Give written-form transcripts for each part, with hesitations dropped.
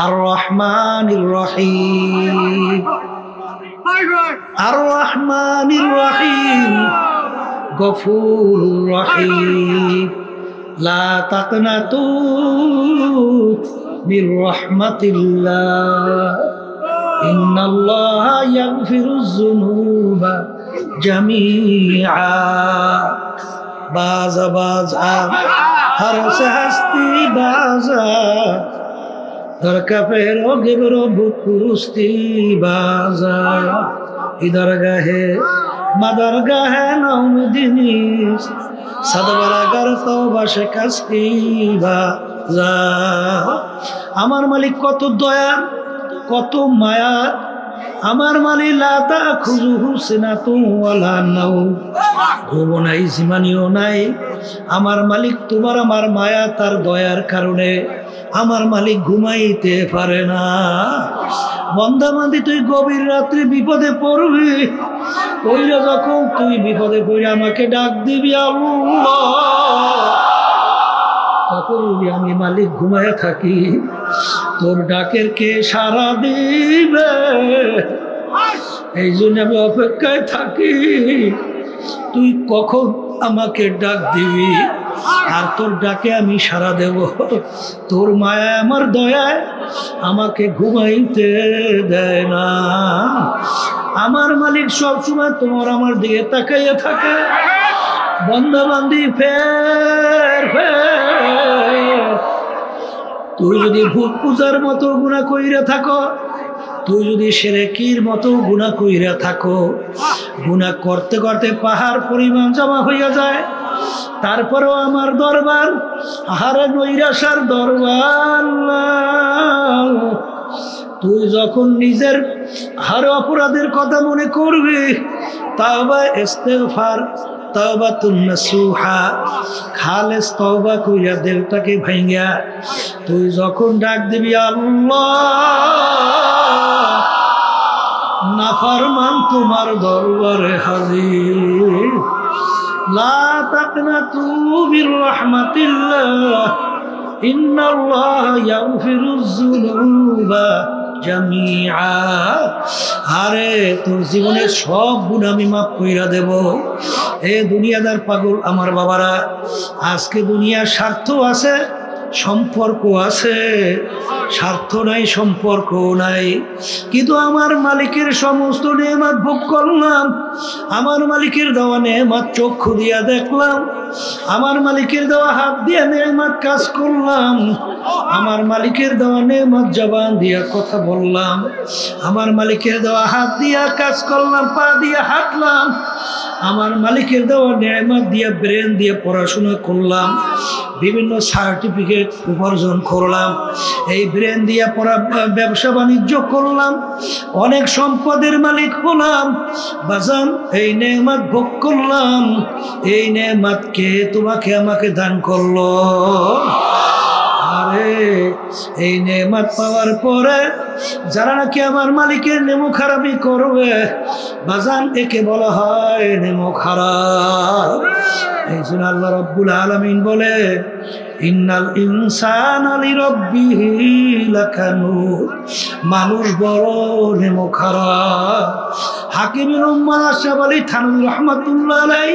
আর-রহমানির রহিম, আর-রহমানির রহিম, গফুরুর রহিম। লা তাকনাতু মির রাহমাতিল্লাহ, ইন্নাল্লাহা ইয়াগফিরুয যুনুবা জামিআ। बाजा बाजा हर से हस्ती बाजा, दर का फेरो गिबरो भूतपुरुस्ती बाजा। इधर गहे मदर गहे नौमदिनी, सदबरागर तौबा शिकस्ती बाजा। আমার মালিক কত দয়া কত মায়া, আমার মালিক লা তাখুযুহু সিনাতুন ওয়ালা নাওম, ঘুমও নাই জিমানিও নাই। আমার মালিক তোমার আমার মায়া তার দয়ার কারণে আমার মালিক ঘুমাইতে পারে না। বান্দা বান্দি তুই গভীর রাত্রে বিপদে পড়বি, ওইরা যখন তুই বিপদে পড়ে আমাকে ডাক দিবি আল্লাহ, তখন আমি মালিক ঘুমায় থাকি, তোর ডাকের কে সাড়া দিবে? এই জন্য আমি অপেক্ষায় থাকি তুই কখন আমাকে ডাক দিবি, আর তোর ডাকে আমি সাড়া দেব। তোর মায়া আমার দয়ায় আমাকে ঘুমাইতে দেয় না। আমার মালিক সবসময় তোমার আমার দিকে তাকাইয়া থাকে। বান্দা বান্দি ফের ফের, তুই যদি ভূত পূজার মতো গুনাহ কইরা থাকো, তুই যদি শিরকির মতো গুনাহ কইরা থাকো, গুনাহ করতে করতে পাহাড় পরিমাণ জমা হইয়া যায়, তারপরেও আমার দরবার আহারে নৈরাশার দরবার। তুই যখন নিজের হার অপরাধের কথা মনে করবি, তাওবা ইস্তিগফার তাওবাতুন নাসুহা, খালেস তওবা কইরা দিলটাকে ভাঙিয়া তুই যখন ডাক দিবি আল্লাহ, নাফরমান তোমার দরবারে হাজির। লা তাকনাতু মির রাহমাতিল্লাহ, ইন্নাল্লাহা ইয়াগফিরুয যুনুবা জামিআ। আরে তোর জীবনের সব গুনাহ আমি মাফ কইরা দেব। এ দুনিয়াদার পাগল আমার বাবারা, আজকে দুনিয়ার স্বার্থ আছে, সম্পর্ক আছে, স্বার্থ নাই সম্পর্ক নাই, কিন্তু আমার মালিকের সমস্ত নেয়ামত ভোগ করলাম, আমার মালিকের দেওয়া নেয়ামত চক্ষু দিয়া দেখলাম, আমার মালিকের দেওয়া হাত দিয়া নেয়ামত কাজ করলাম, আমার মালিকের দেওয়া নেয়ামত জবান দিয়া কথা বললাম, আমার মালিকের দেওয়া হাত দিয়া কাজ করলাম, পা দিয়া হাঁটলাম, আমার মালিকের দেওয়া নেয়ামত দিয়া ব্রেন দিয়ে পড়াশোনা করলাম, বিভিন্ন সার্টিফিকেট উপার্জন করলাম, এই ব্রেন দিয়ে পড়া ব্যবসা বাণিজ্য করলাম, অনেক সম্পদের মালিক হলাম। বাজান এই নেয়ামত ভোগ করলাম, এই নেয়ামত কে তোমাকে আমাকে দান করলো? আরে এই নেয়ামত পাওয়ার পরে যারা নাকি আমার মালিকের নেমো খারাপি করবে, বাজান একে বলা হয় নেমো খারাপ। এই জন্য আল্লাহ রাব্বুল আলামিন বলে, ইন্নাল ইনসানা লিরাব্বিহি লাকানুদ, মানুষ বড় নেমো খারাপ। হাকিমের উম্মাহ আশরাফ আলী থানভী রাহমাতুল্লাহ আলাইহি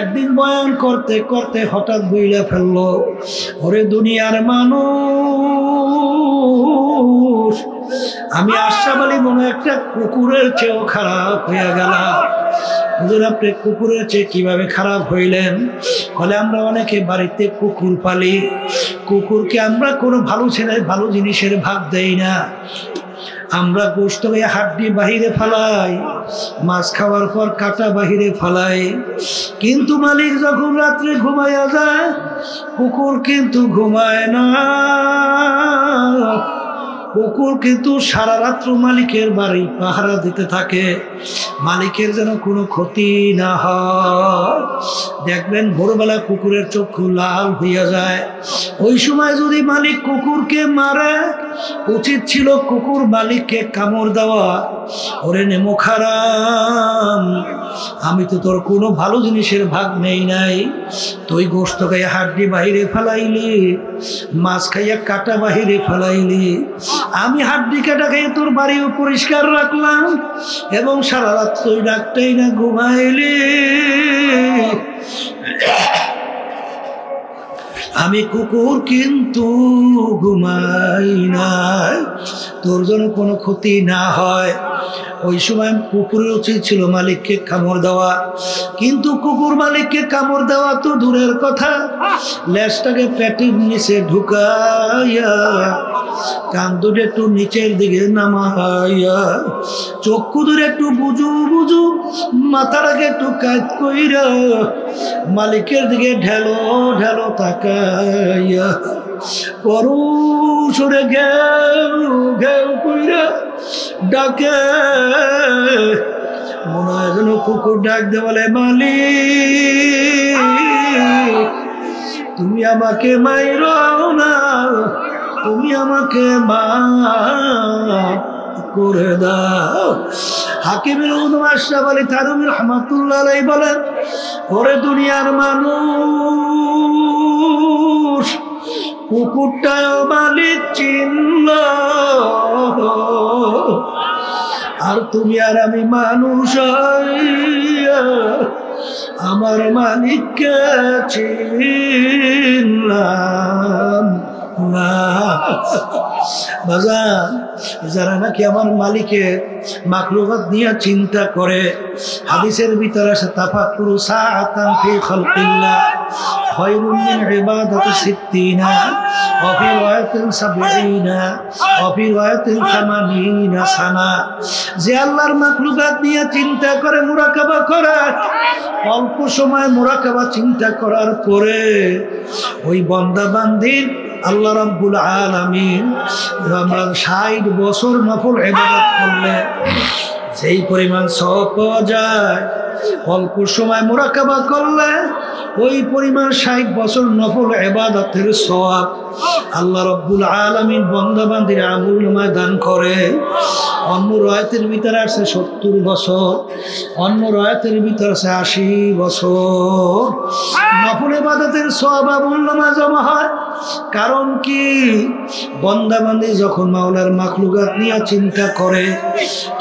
একদিন বয়ান করতে করতে হঠাৎ বইলা ফেললো, ওরে দুনিয়ার মানুষ, আমি আশরাফ আলী মনে একটা কুকুরের চেয়েও খারাপ হয়ে গেলাম। হুজুর আপনি কুকুরের চেয়ে কিভাবে খারাপ হইলেন? বলে আমরা অনেকে বাড়িতে কুকুর পালি, কুকুরকে আমরা কোনো ভালো ছেলে ভালো জিনিসের ভাগ দেই না, আমরা গোশতকে হাড্ডি বাহিরে ফালাই, মাছ খাওয়ার পর কাটা বাহিরে ফালাই, কিন্তু মালিক যখন রাত্রে ঘুমাইয়া যায়, কুকুর কিন্তু ঘুমায় না। কুকুর কিন্তু সারা রাত্র মালিকের বাড়ি পাহারা দিতে থাকে, মালিকের যেন কোনো ক্ষতি না হয়। দেখবেন ভোরবেলা কুকুরের চক্ষু লাল হইয়া যায়, ওই সময় যদি মালিক কুকুরকে মারে, উচিত ছিল কুকুর মালিককে কামড় দেওয়া। ওরে নেমো খারাপ, আমি তো তোর কোনো ভালো জিনিসের ভাগ নেই নাই। তুই গোশত খাইয়া হাড্ডি বাহিরে ফেলাইলি, মাছ খাইয়া কাটা বাহিরে ফেলাইলি, আমি হাড্ডি কাটা খাইয়া তোর বাড়িও পরিষ্কার রাখলাম এবং সারা রাত তুই ডাকতেই না ঘুমাইলি। আমি কুকুর কিন্তু ঘুমাই নাই, তোর জন্য কোনো ক্ষতি না হয়। ওই সময় কুকুরের উচিত ছিল মালিককে কামড় দেওয়া, কিন্তু কুকুর মালিককে কামড় দেওয়া তো দূরের কথা, লেজটাকে পেটের নিচে ঢুকাইয়া কান দুটো একটু নিচের দিকে নামাইয়া চক্ষু ধরে একটু বুঝু বুঝু মাথাটাকে একটু কাজ কইরা মালিকের দিকে ঢেলো ঢেলো তাকাইয়া পরশুরে ঘেউ ঘেউ কইরা ডাকে। মনে হয় যেন কুকুর ডাক দে বলে, মালিক তুমি আমাকে মাইরো না, তুমি আমাকে মাফ করে দাও। হাকিমের উদ্দম আশরাফ আলী থানভী রাহমাতুল্লাহ আলাইহি বলেন, ওরে দুনিয়ার মানুষ, কুকুরটাও মালিক চিনল, আর তুমি আর আমি মানুষ আমার মালিককে চিনলাম না। বাজান, যারা নাকি আমার মালিকের মাখলুকাত নিয়ে চিন্তা করে, হাদিসের ভিতরে আছে তাফাক্কুরু সাআতান ফি খালকিল্লাহ খায়রুম মিন ইবাদাতি সিত্তিনা ওয়া ফি রাওয়ায়াতিন সাবঈনা ওয়া ফি রাওয়ায়াতিন 80 সানা। যে আল্লাহর মাখলুকাত নিয়ে চিন্তা করে, মুরাকাবা করে, অল্প সময় মুরাকাবা চিন্তা করার পরে ওই বান্দা বান্দির আল্লাহ রাব্বুল আলামিন 60 বছর নফল ইবাদত করলে যেই পরিমাণ সওয়াব পাওয়া যায়, অল্প সময় মুরাকাবা করলে ওই পরিমাণ 60 বছর নফল ইবাদতের সওয়াব আল্লাহ রাব্বুল আলামিন বান্দা বান্দির আমলনামায় দান করে। অন্য রায়াতের ভিতরে আছে 70 বছর, অন্য রায়াতের ভিতরে আছে 80 বছর নফল ইবাদতের সওয়াব আমলনামায় জমা হয়। কারণ কি, বান্দা বান্দি যখন মাওলার মাখলুকাত নিয়ে চিন্তা করে,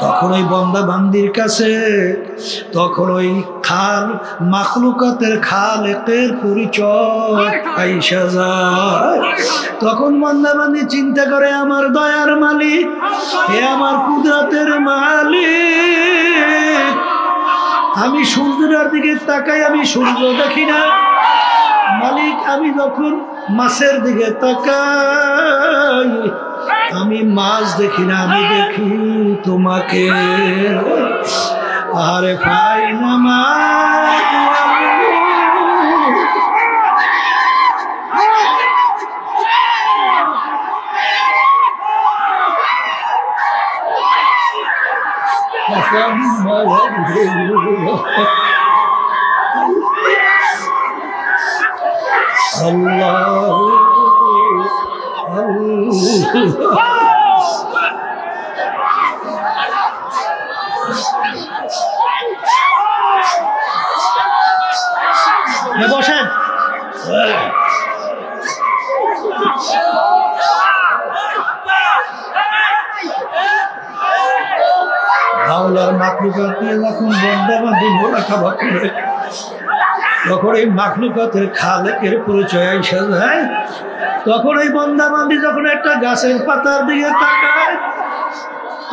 তখন ওই বান্দা বান্দির কাছে তখন ওই খাল মাখলুকাতের খালেকের পরিচয় আইসা যায়। তখন বান্দা বান্দি চিন্তা করে, আমার দয়ার মালিক, হে আমার কুদরতের মালিক, আমি সূর্যের দিকে তাকাই, আমি সূর্য দেখি না। মালিক, আমি যখন মাছের দিকে তাকাই, আমি মাছ দেখি না, আমি দেখি তোমাকে। আরে পাই না মা আল্লাহ বসেন। মাওলার মাখলুকাত নিয়ে যখন বান্দা বান্দি মুরাকাবা করে, তখন এই মাখলুকাতের খালেকের পরিচয় আইসা যায়। তখন এই বান্দা বান্দি যখন একটা গাছের পাতার দিকে তাকায়,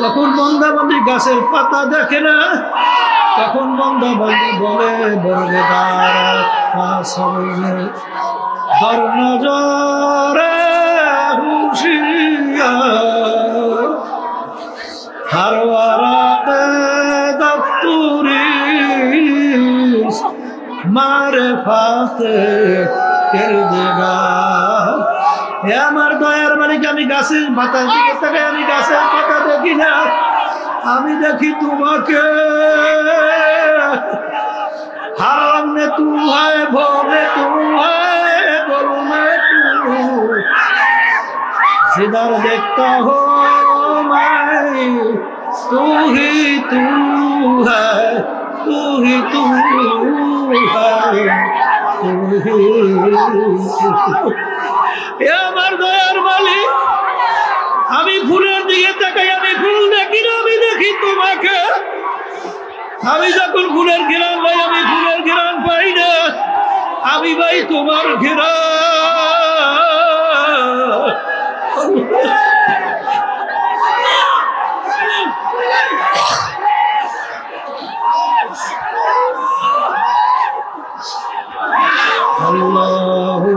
তখন বান্দা বান্দি গাছের পাতা দেখে না। তখন বান্দা বান্দি বলে, বরগে দর নজরে হুশিয়ার হারওয়ারাতে দফতুরি মারেফাতে কিরদেগার। হে আমার দয়ার মালিক, আমি গাছের পাতার দিকে তাকাই, আমি গাছের পাতা দেখি না, আমি দেখি তোমাকে। হারাম নে তু হয়, ভোগে তু হয়, গরু মে তু, जिधर देखता हो मैं तू ही तू है, तू ही तू है, तू ही এ আমার দয়ার মালিক, আমি ফুলের দিকে তাকাই, আমি ফুল দেখি না, আমি দেখি তোমাকে। আমি যখন ফুলের ঘেরান পাই, আমি ফুলের ঘেরান পাই না, আমি ভাই তোমার ঘেরান। আল্লাহু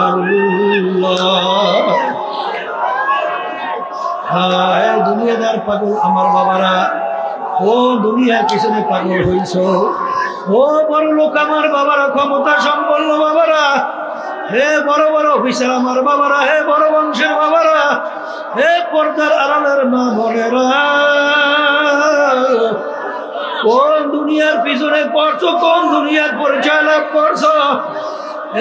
আল্লাহ। হায় দুনিয়াদার পাগল আমার বাবারা, ও দুনিয়ার পিছনে পাগল হইছ, ও বড় লোক আমার বাবারা, ক্ষমতা সম্পন্ন বাবারা, হে বড় বড় অফিসার আমার বাবারা, হে বড় বংশের বাবারা, হে পর্দার আড়ালের মা বোনেরা, কোন দুনিয়ার পিছনে পড়ছো, কোন দুনিয়ার পরিচয় লাভ করছো?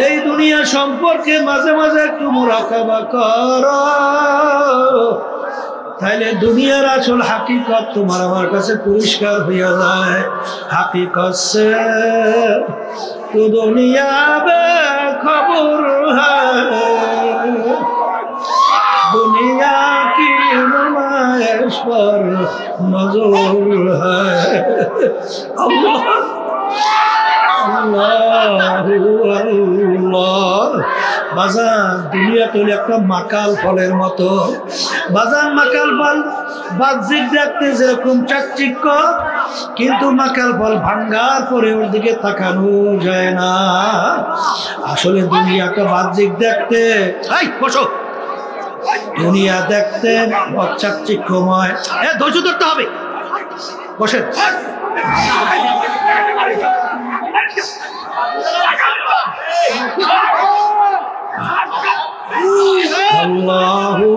এই দুনিয়া সম্পর্কে মাঝে মাঝে একটু মুরাকাবা করো, তাইলে দুনিয়ার আসল হাকিকত তোমার আমার কাছে পরিষ্কার হইয়া যায়। হাকিকত সে তো দুনিয়া বে খবর হ্যায়, दुनिया की नुमाइश पर नजर है। अल्लाह अल्लाह। বাজান দুনিয়া তো একটা মাকাল ফলের মতো। বাজান মাকাল ফল বাহ্যিক দেখতে যেরকম চাকচিক্য, কিন্তু মাকাল ফল ভাঙ্গার পরে ওর দিকে তাকানো যায় না। আসলে দুনিয়াটা বাহ্যিক দেখতে, এই বসো, দুনিয়া দেখতে চাকচিক্যময়। ধৈর্য ধরতে হবে, বসে। আল্লাহু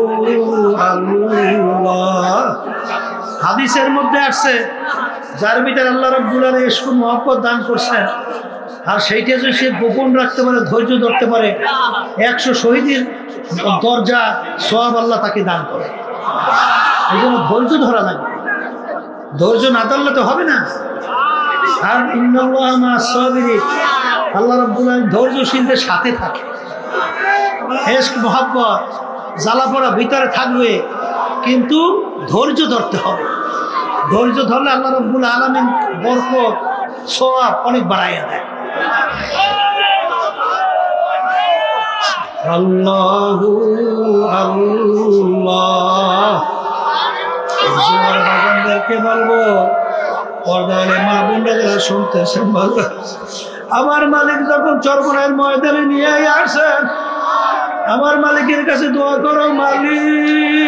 আল্লাহ। হাদিসের মধ্যে আসছে, যার ভিতরে আল্লাহ রাব্বুল আলামিন ইশক মহব্বত দান করছেন, আর সেইটা যদি সে গোপন রাখতে পারে, ধৈর্য ধরতে পারে, 100 শহীদের দরজা সওয়াব আল্লাহ তাকে দান করে। এই জন্য ধৈর্য ধরা লাগবে, ধৈর্য না ধরলে তো হবে না। আর ইন্নাল্লাহা মা'আস সাবিরিন, আল্লাহ রাব্বুল আলামিন ধৈর্যশীলদের সাথে থাকে। ইশক মহব্বত জ্বালা পোড়া ভিতরে থাকবে, কিন্তু ধৈর্য ধরতে হবে। ধৈর্য ধরলে আল্লাহ রাব্বুল আলামিন বরকত সওয়াব অনেক বাড়াইয়া দেয়। আল্লাহু আল্লাহ। বাজানদেরকে বলবো, পর্দায় মা বোনরা যারা শুনতেছেন, বলবো আমার মালিক যখন চরমনের ময়দানে নিয়ে আসেন, আমার মালিকের কাছে দোয়া করো, মালিক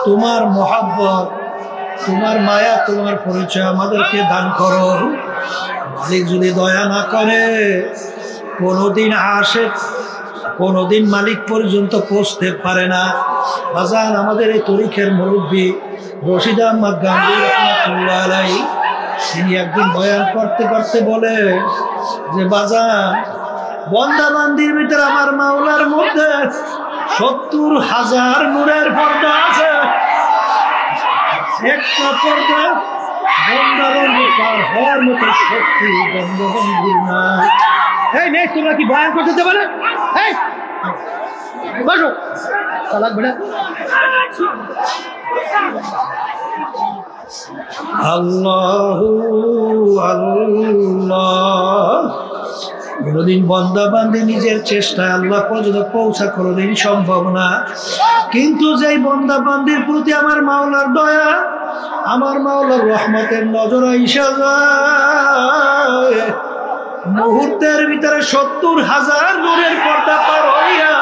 তোমার মহব্বত, তোমার মায়া, তোমার পরিচয় আমাদেরকে দান করো। মালিক যদি দয়া না করে, কোনোদিন আশিক কোনোদিন মালিক পর্যন্ত পৌঁছতে পারে না। বাজান আমাদের এই তরিকের মুরব্বী রশিদ আহমদ গান্ধী রাহমাতুল্লাহ আলাইহি, তিনি একদিন বয়ান করতে করতে বলে যে বাজান, বন্দা বান্দির ভিতরে আমার মাওলার মধ্যে 70,000 নূরের পর্দা আছে। একটা পর্দা বন্দা বান্দি পার হওয়ার মতো শক্তি বন্দা বান্দির নাই। এই নেই, তোমরা কি বয়ান করতে দেবে না? এই বসো, তালাক বেড়া। আল্লাহু আল্লাহ। কোনোদিন বন্দা বান্দি নিজের চেষ্টায় আল্লাহ পর্যন্ত পৌঁছা কোনোদিন সম্ভব না, কিন্তু যেই বন্দা বান্দির প্রতি আমার মাওলার দয়া, আমার মাওলার রহমতের নজর আইসা যায়, মুহূর্তের ভিতরে 70,000 নূরের পর্দা পার হইয়া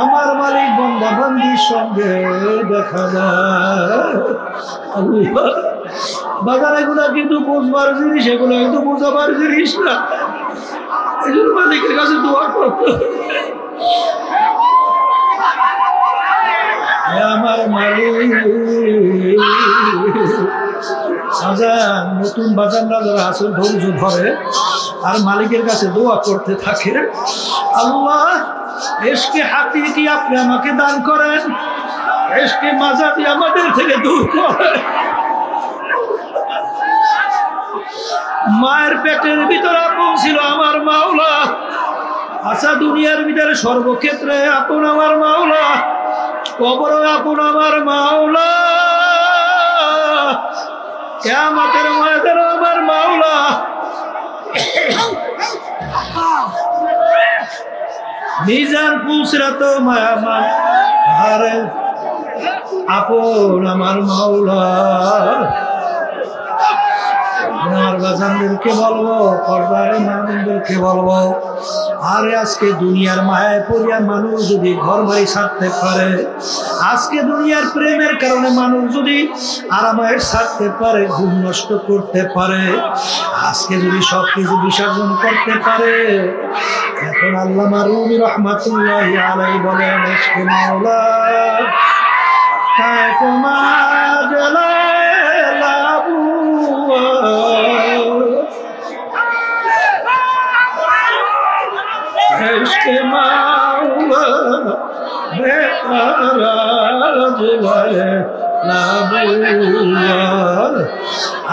আমার মালিক বন্দা বান্দির সঙ্গে দেখা যায়। আল্লাহ বাজার, এগুলা কিন্তু বুঝবার জিনিস, এগুলো কিন্তু বোঝাবার জিনিস না। এই জন্য মালিকের কাছে দোয়া করতে আমার মালিক। বাজার নতুন বাজানরা যারা আছে ধৈর্য ধরে, আর মালিকের কাছে দোয়া করতে থাকে, আল্লাহ ইশকে হাকিকি আপনি আমাকে দান করেন, ইশকে মাজাবি আমাদের থেকে দূর করেন। মায়ের পেটের ভিতরে আপন ছিল আমার মাওলা, আচ্ছা দুনিয়ার ভিতরে সর্বক্ষেত্রে আপন আমার মাওলা, কবরে আপন আমার মাওলা, কিয়ামতের ময়দানে আমার মাওলা। মিজান পুসরাত মায়ামান হারে আপন আমার মাওলা। আমার বাজানদেরকে বলবো, পর্দার মানুষদেরকে বলবো, আরে আজকে দুনিয়ার মায়ায় পড়িয়া মানুষ যদি ঘর বাড়ি ছাড়তে পারে, আজকে দুনিয়ার প্রেমের কারণে মানুষ যদি আরামায়ের ছাড়তে পারে, ঘুম নষ্ট করতে পারে, আজকে যদি সবকিছু বিসর্জন করতে পারে, এখন আল্লামা রুমি রহমাতুল্লাহি আলাইহি বলেন, ইশকে মাওলা কায় তোমা জলায় লাবু, ইশকে মাওলা বেকারা জলায় লাবু।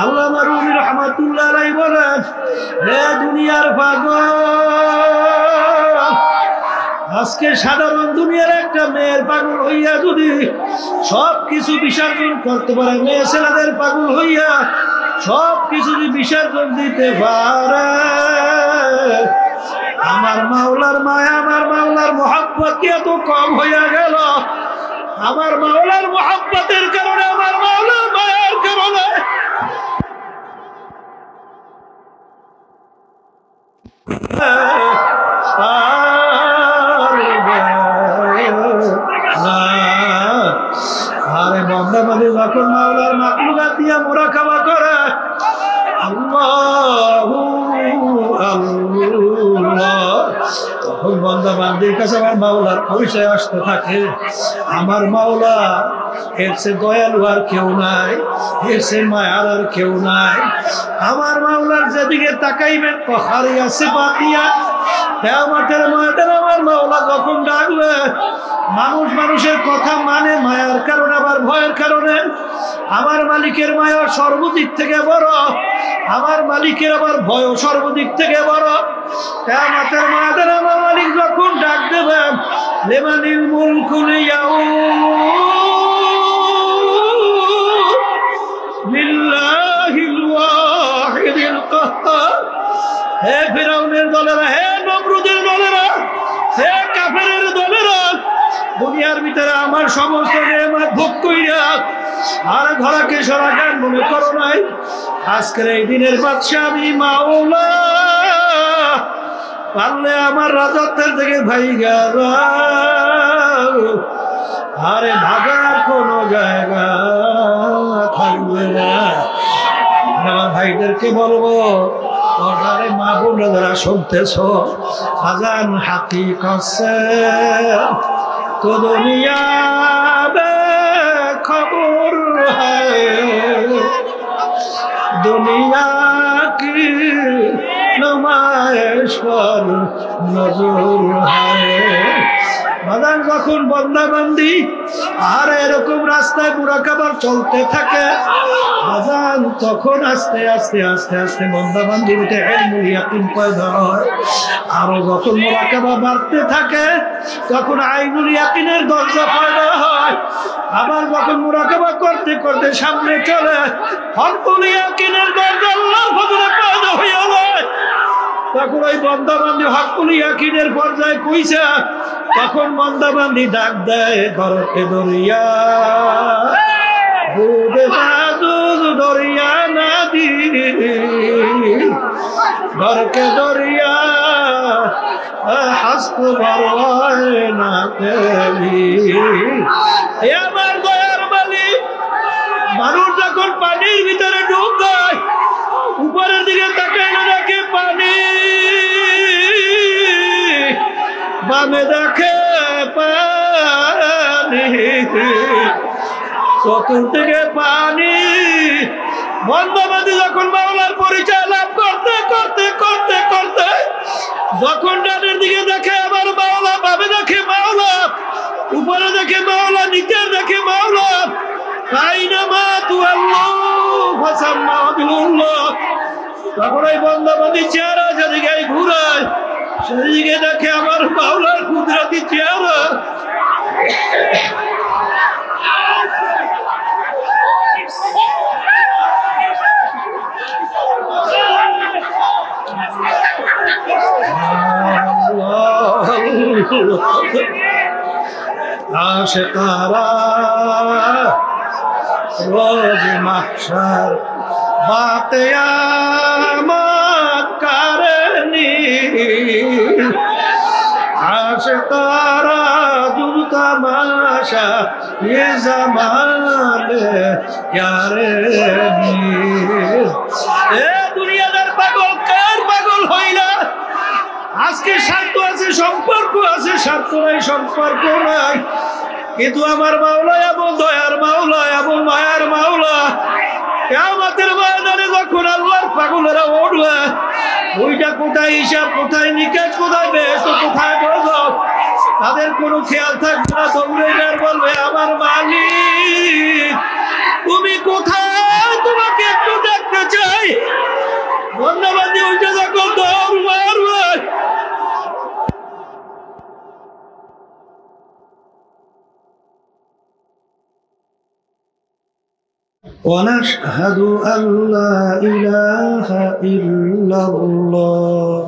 আল্লামা রুমি রহমাতুল্লাহি আলাইহি বলেন, হে দুনিয়ার পাগল, আজকে সাধারণ দুনিয়ার একটা মেয়ের পাগল হইয়া যদি সব কিছু বিসর্জন করতে পারে, মেয়ে ছেলেদের পাগল হইয়া সব কিছু বিসর্জন দিতে পারে, আমার মাওলার মায়া, আমার মাওলার মোহাব্বত কি এত কম হইয়া গেল? আমার মাওলার মোহাব্বতের কারণে, আমার মাওলার মায়ার কারণে আরে বন্দা বাদে যখন মাওলার মাকলুকাত দিয়া মুরাকাবা করে, আল্লাহু আল্লাহ, তখন বন্দা বান্দির কাছে আমার মাওলার পরিচয় আসতে থাকে। আমার মাওলা এর সে দয়ালু আর কেউ নাই, এর সে মায়ার আর কেউ নাই। আমার মাওলার যেদিকে তাকাইবেন কহারি আছে পাতিয়া, কিয়ামতের ময়দানে আমার মাওলা যখন ডাকবে, মানুষ মানুষের কথা মানে মায়ার কারণে, আবার ভয়ের কারণে। আমার মালিকের মায়া সর্বদিক থেকে বড়, আমার মালিকের আবার ভয় সর্বদিক থেকে বড়। কিয়ামতের ময়দানে আমার মালিক যখন ডাক দেবেন, লিমানিল মুলকুল ইয়াউম লিল্লাহিল ওয়াহিদিল কাহ্হার। হে ফিরাউনের দলেরা, হে নমরুদের দলেরা, হে কাফেরের দলেরা, দুনিয়ার ভিতরে আমার সমস্ত নিয়ামত ভোগ কইরা আর ঘরাকে সরাগান মনে করো নাই। আজকের এই দিনের বাদশা আমি মাওলা, পারলে আমার রাজত্বের থেকে ভাইগা যাও, আরে ভাগার কোনো জায়গা থাকবে না। আমার ভাইদেরকে বলবো, আরে মা বোনরা যারা শুনতেছ, আজান হাকিকত সে তো দুনিয়া বে খবর হ্যায়, দুনিয়া কি নুমাইশ পর নজর হ্যায়। বাজান যখন বন্দাবান্দি আর এরকম রাস্তায় মুরাকাবার চলতে থাকে, বাজান তখন আস্তে আস্তে আস্তে আস্তে বন্দাবান্দির ইলমুল ইয়াকিন পয়দা হয়। আরো যখন মুরাকাবা বাড়তে থাকে, তখন আইনুল ইয়াকিনের দরজা পয়দা হয়। আবার যখন মুরাকাবা করতে করতে সামনে চলে, হকুল ইয়াকিনের দরজা আল্লাহর ফজলে পয়দা হইয়া যায়। তখন ওই বন্দাবান্দি হকুল ইয়াকিনের পর্যায়ে পৌঁছা, তখন বন্দাবান্দি ডাক দেয়, ঘরকে দরিয়া বুদে বাদুজ দরিয়া নদী, ঘরকে দরিয়া হাসত বড় না দেবী। আমার দয়ার মালিক, মানুষ যখন পানির ভিতরে ডুব দেয়, উপরের দিকে তাকাইলে দেখে পানি, বামে দেখে পানি, চতুর্দিকে পানি। বন্দাবান্দি যখন মাওলার পরিচয় লাভ করতে করতে করতে করতে তখন ওই বন্দাবাদী চেহারা যেদিকে ঘুরায় সেদিকে দেখে আমার মাওলার কুদরতি চেহারা। आशिकारा रोज महशर बाक़यामत करनी आशिकारा जुल तमाशा ये ज़माने यारे ए दुनियादार पागल कार पागल হইলা আজকে স্বার্থ আছে সম্পর্ক আছে স্বার্থ নাই সম্পর্ক নাই কিন্তু আমার মাওলা এমন দয়ার মাওলা এমন মায়ার মাওলা কিয়ামতের ময়দানে যখন আল্লাহর পাগলেরা উঠবে ওইটা কোথায় হিসাব কোথায় নিকাশ কোথায় বেহেশত কোথায় দোজখ তাদের কোনো খেয়াল থাকবে না দৌড়ে যার বলবে আমার মালিক তুমি কোথায় তোমাকে একটু দেখতে চাই বন্দাবান্দি ওইটা যখন দৌড় মারবে ونشهد أن لا إله إلا الله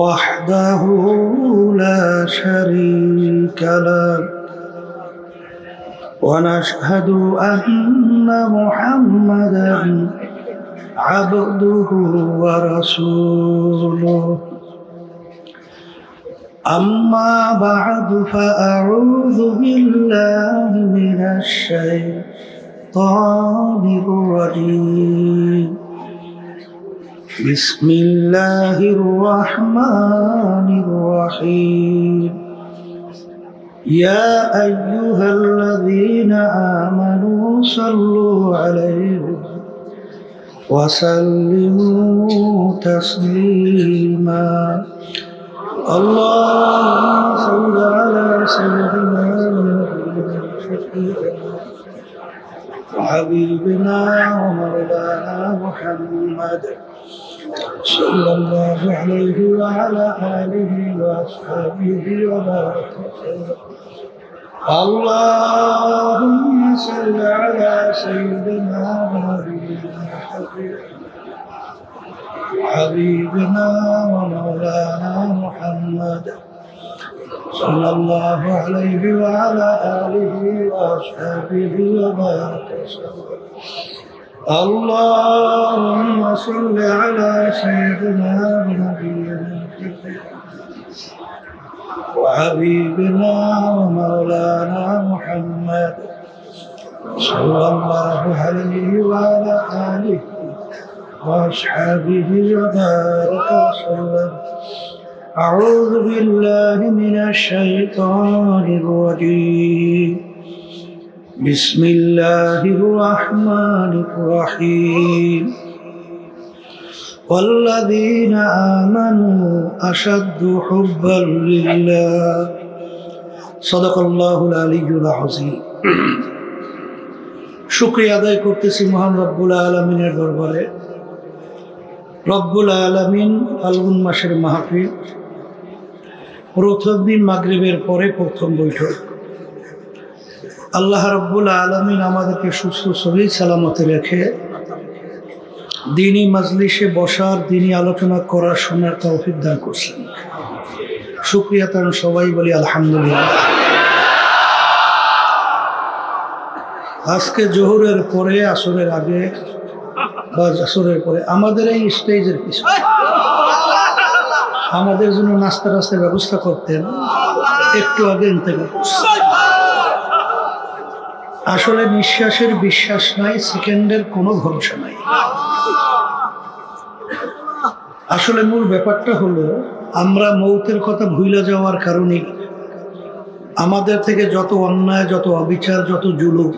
وحده لا شريك له ونشهد أن محمدا عبده ورسوله أما بعد فأعوذ بالله من الشيطان الرجيم بسم الله الرحمن الرحيم يا أيها الذين آمنوا صلوا عليه وسلموا تسليما اللهم صل على سيدنا وحبيبنا ومولانا محمد صلى الله عليه وعلى آله وأصحابه وبارك وسلم اللهم صل على سيدنا ونبينا حبيبنا ومولانا محمد صلى الله عليه وعلى آله وأصحابه وبارك وسلم اللهم صل على سيدنا ونبينا وحبيبنا ومولانا محمد صلى الله عليه وعلى آله وأصحابه وبارك وسلم أعوذ بالله من الشيطان الرجيم بسم الله الرحمن الرحيم والذين آمنوا أشد حبا لله صدق الله العلي العظيم শুকরিয়া আদায় করতেছি মহান রব্বুল আলামিনের দরবারে। রব্বুল আলামিন ফাল্গুন মাসের মাহফিল, প্রথম দিন মাগরিবের পরে প্রথম বৈঠক। আল্লাহ রব্বুল আলামিন আমাদেরকে সুস্থ সহি সালামতে রেখে দ্বীনি মাজলিসে বসার, দ্বীনি আলোচনা করার, শোনার তৌফিক দান করছেন। শুকরিয়া তার সবাই বলি আলহামদুলিল্লাহ। আজকে জোহরের পরে, আসরের আগে বা আসরের পরে আমাদের এই স্টেজের পিছনে আমাদের জন্য নাস্তা টাস্তার ব্যবস্থা করতেন, একটু আগে ইন্তেকাল করছেন। আসলে নিঃশ্বাসের বিশ্বাস নাই, সেকেন্ডের কোনো ভরসা নাই। আসলে মূল ব্যাপারটা হলো আমরা মৌতের কথা ভুলে যাওয়ার কারণে আমাদের থেকে যত অন্যায়, যত অবিচার, যত জুলুম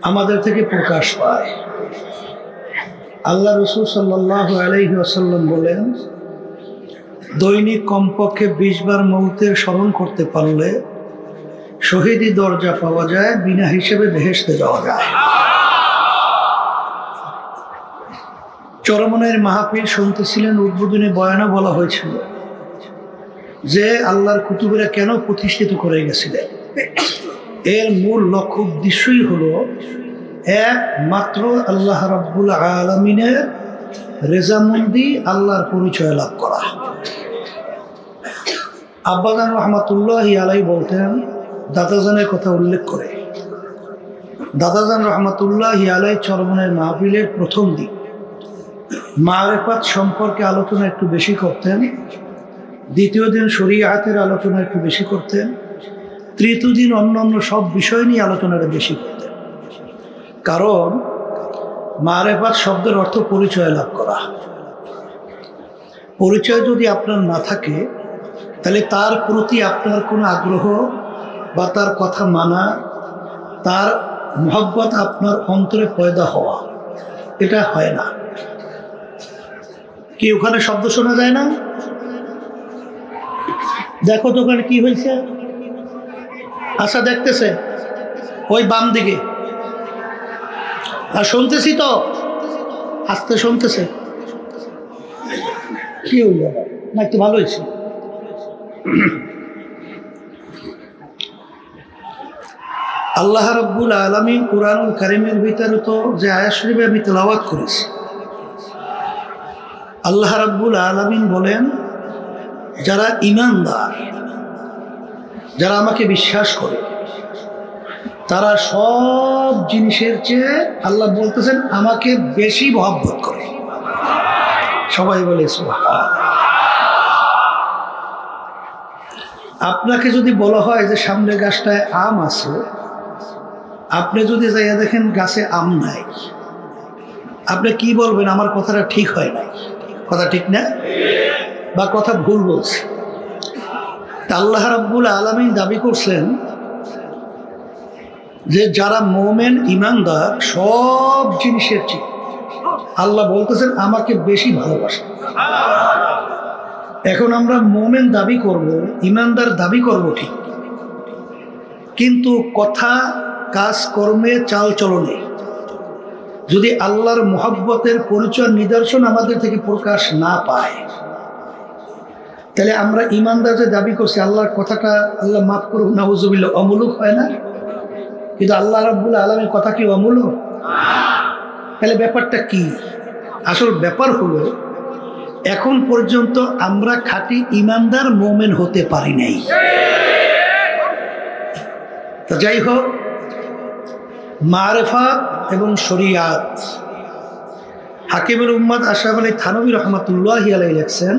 আমাদের থেকে প্রকাশ পায়। আল্লাহ রাসূল সাল্লাল্লাহু আলাইহি ওয়াসাল্লাম বলেন, দৈনিক কমপক্ষে 20 বার মৌতের স্মরণ করতে পারলে শহীদি দরজা পাওয়া যায়, বিনা হিসেবে বেহেশতে যাওয়া যায়। চরমনের মাহফিল শুনতেছিলেন, উদ্বোধনী বয়ানে বলা হয়েছিল যে আল্লাহর কুতুবেরা কেন প্রতিষ্ঠিত করে গেছিলেন। এর মূল লক্ষ্য উদ্দেশ্যই হলো একমাত্র আল্লাহ রাব্বুল আলামিনের রেজামন্দি, আল্লাহর পরিচয় লাভ করা। আব্বাজান রহমাতুল্লাহি আলাইহি বলতেন, দাদাজানের কথা উল্লেখ করে, দাদাজান রহমাতুল্লাহি আলাইহি চরমনের মাহফিলের প্রথম দিন মারেফাত সম্পর্কে আলোচনা একটু বেশি করতেন, দ্বিতীয় দিন শরীয়তের আলোচনা একটু বেশি করতেন, তৃতীয় দিন অন্যান্য সব বিষয় নিয়ে আলোচনাটা বেশি করতেন। কারণ মারেফাত শব্দের অর্থ পরিচয় লাভ করা। পরিচয় যদি আপনার না থাকে তাহলে তার প্রতি আপনার কোনো আগ্রহ বা তার কথা মানা, তার মহব্বত আপনার অন্তরে পয়দা হওয়া, এটা হয় না। কি ওখানে শব্দ শোনা যায় না? দেখো তো ওখানে কি হয়েছে। আচ্ছা, দেখতেছে ওই বাম দিকে, আর শুনতেছি তো, আস্তে শুনতেছে। কি হইল না? একটু ভালো হয়েছে। আল্লাহ রাব্বুল আলামিন কুরআনুল কারীমের ভিতরে তো যে আয়াত শরীফে আমি তেলাওয়াত করেছি, আল্লাহ রাব্বুল আলামিন বলেন, যারা ঈমানদার, যারা আমাকে বিশ্বাস করে, তারা সব জিনিসের চেয়ে আল্লাহ বলতেছেন আমাকে বেশি মহব্বত করে। সবাই বলে সুবহানাল্লাহ। আপনাকে যদি বলা হয় যে সামনের গাছটায় আম আছে, আপনি যদি যাইয়া দেখেন গাছে আম নাই, আপনি কি বলবেন? আমার কথাটা ঠিক হয় নাই, কথা ঠিক না, বা কথা ভুল বলছে। তা আল্লাহ রাব্বুল আলামিন দাবি করছেন যে যারা মোমেন ঈমানদার, সব জিনিসের চেয়ে আল্লাহ বলতেছেন আমাকে বেশি ভালোবাসে। এখন আমরা মোমেন দাবি করব, ঈমানদার দাবি করব ঠিক, কিন্তু কথা, কাজ, কর্মে, চাল চলনে যদি আল্লাহর মুহাব্বতের পরিচয়, নিদর্শন আমাদের থেকে প্রকাশ না পায়, তাহলে আমরা ঈমানদার যে দাবি করছি, আল্লাহর কথাটা, আল্লাহ মাফ করুক, নাউজুবিল্লাহ, অমূলক হয় না? কিন্তু আল্লাহ রাব্বুল আলামিনের কথা কি অমূলক? তাহলে ব্যাপারটা কি? আসল ব্যাপার হলো, এখন পর্যন্ত আমরা খাঁটি ঈমানদার মোমেন হতে পারি নাই। তো যাই হোক, মারেফাত এবং শরিয়াত, হাকিমুল উম্মাত আশরাফ আলী থানভী রহমাতুল্লাহি আলাইহি লিখছেন,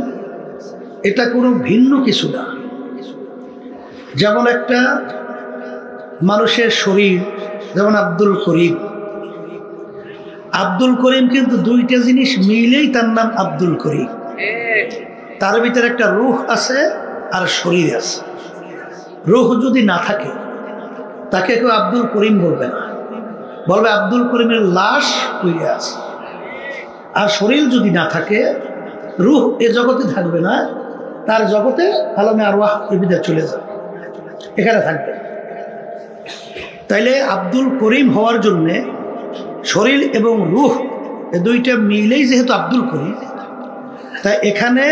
এটা কোনো ভিন্ন কিছু না। যেমন একটা মানুষের শরীর, যেমন আব্দুল করিম, আব্দুল করিম কিন্তু দুইটা জিনিস মিলেই তার নাম আব্দুল করিম। তার ভিতরে একটা রূহ আছে আর শরীর আছে। রূহ যদি না থাকে তাকে কেউ আব্দুল করিম বলবে না, বলবে আব্দুল করিমের লাশ তৈরি আছে। আর শরীর যদি না থাকে, রূহ এ জগতে থাকবে না, তার জগতে আলমে আরওয়াহ এ বিদা চলে যাবে, এখানে থাকবে। তাইলে আব্দুল করিম হওয়ার জন্যে শরীর এবং রূহ এ দুইটা মিলেই যেহেতু আব্দুল করিম, তাই এখানে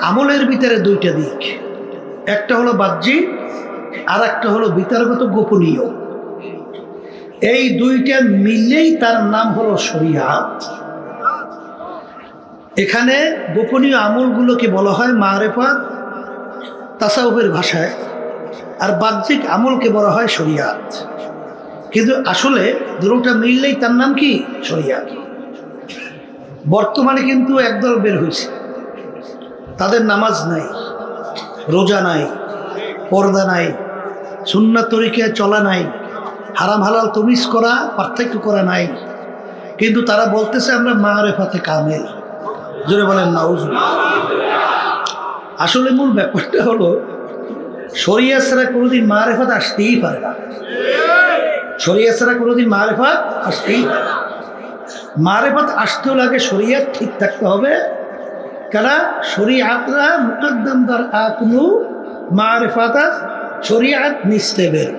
আমলের ভিতরে দুইটা দিক, একটা হলো বাহ্যিক আর একটা হলো ভিতরগত গোপনীয়। এই দুইটা মিলেই তার নাম হলো শরিয়াত। এখানে গোপনীয় আমলগুলোকে বলা হয় মারেফাত তাসাউফের ভাষায়, আর বাহ্যিক আমলকে বলা হয় শরিয়াত। কিন্তু আসলে দুটোটা মিললেই তার নাম কি? শরিয়াত। বর্তমানে কিন্তু একদল বের হয়েছে, তাদের নামাজ নাই, রোজা নাই, পর্দা নাই, সুন্নাত তরিকায় চলা নাই, হারাম হালাল তমিজ করা, পার্থক্য করা নাই, কিন্তু তারা বলতেছে আমরা মারেফাতে কামেল। জোরে বলেন নাউজুবিল্লাহ। আসলে মূল ব্যাপারটা হলো, শরিয়াত ছাড়া কোনোদিন মারেফাত আসতেই পারে না। শরিয়াত ছাড়া কোনোদিন মারেফাত আসতেই পারে না। মারেফাত আসতেও লাগে শরিয়াত ঠিক থাকতে হবে, কেন? শরিয়াতরা মুকদ্দম দার আকনু মারেফাতা, শরিয়াত নিস্তেবের।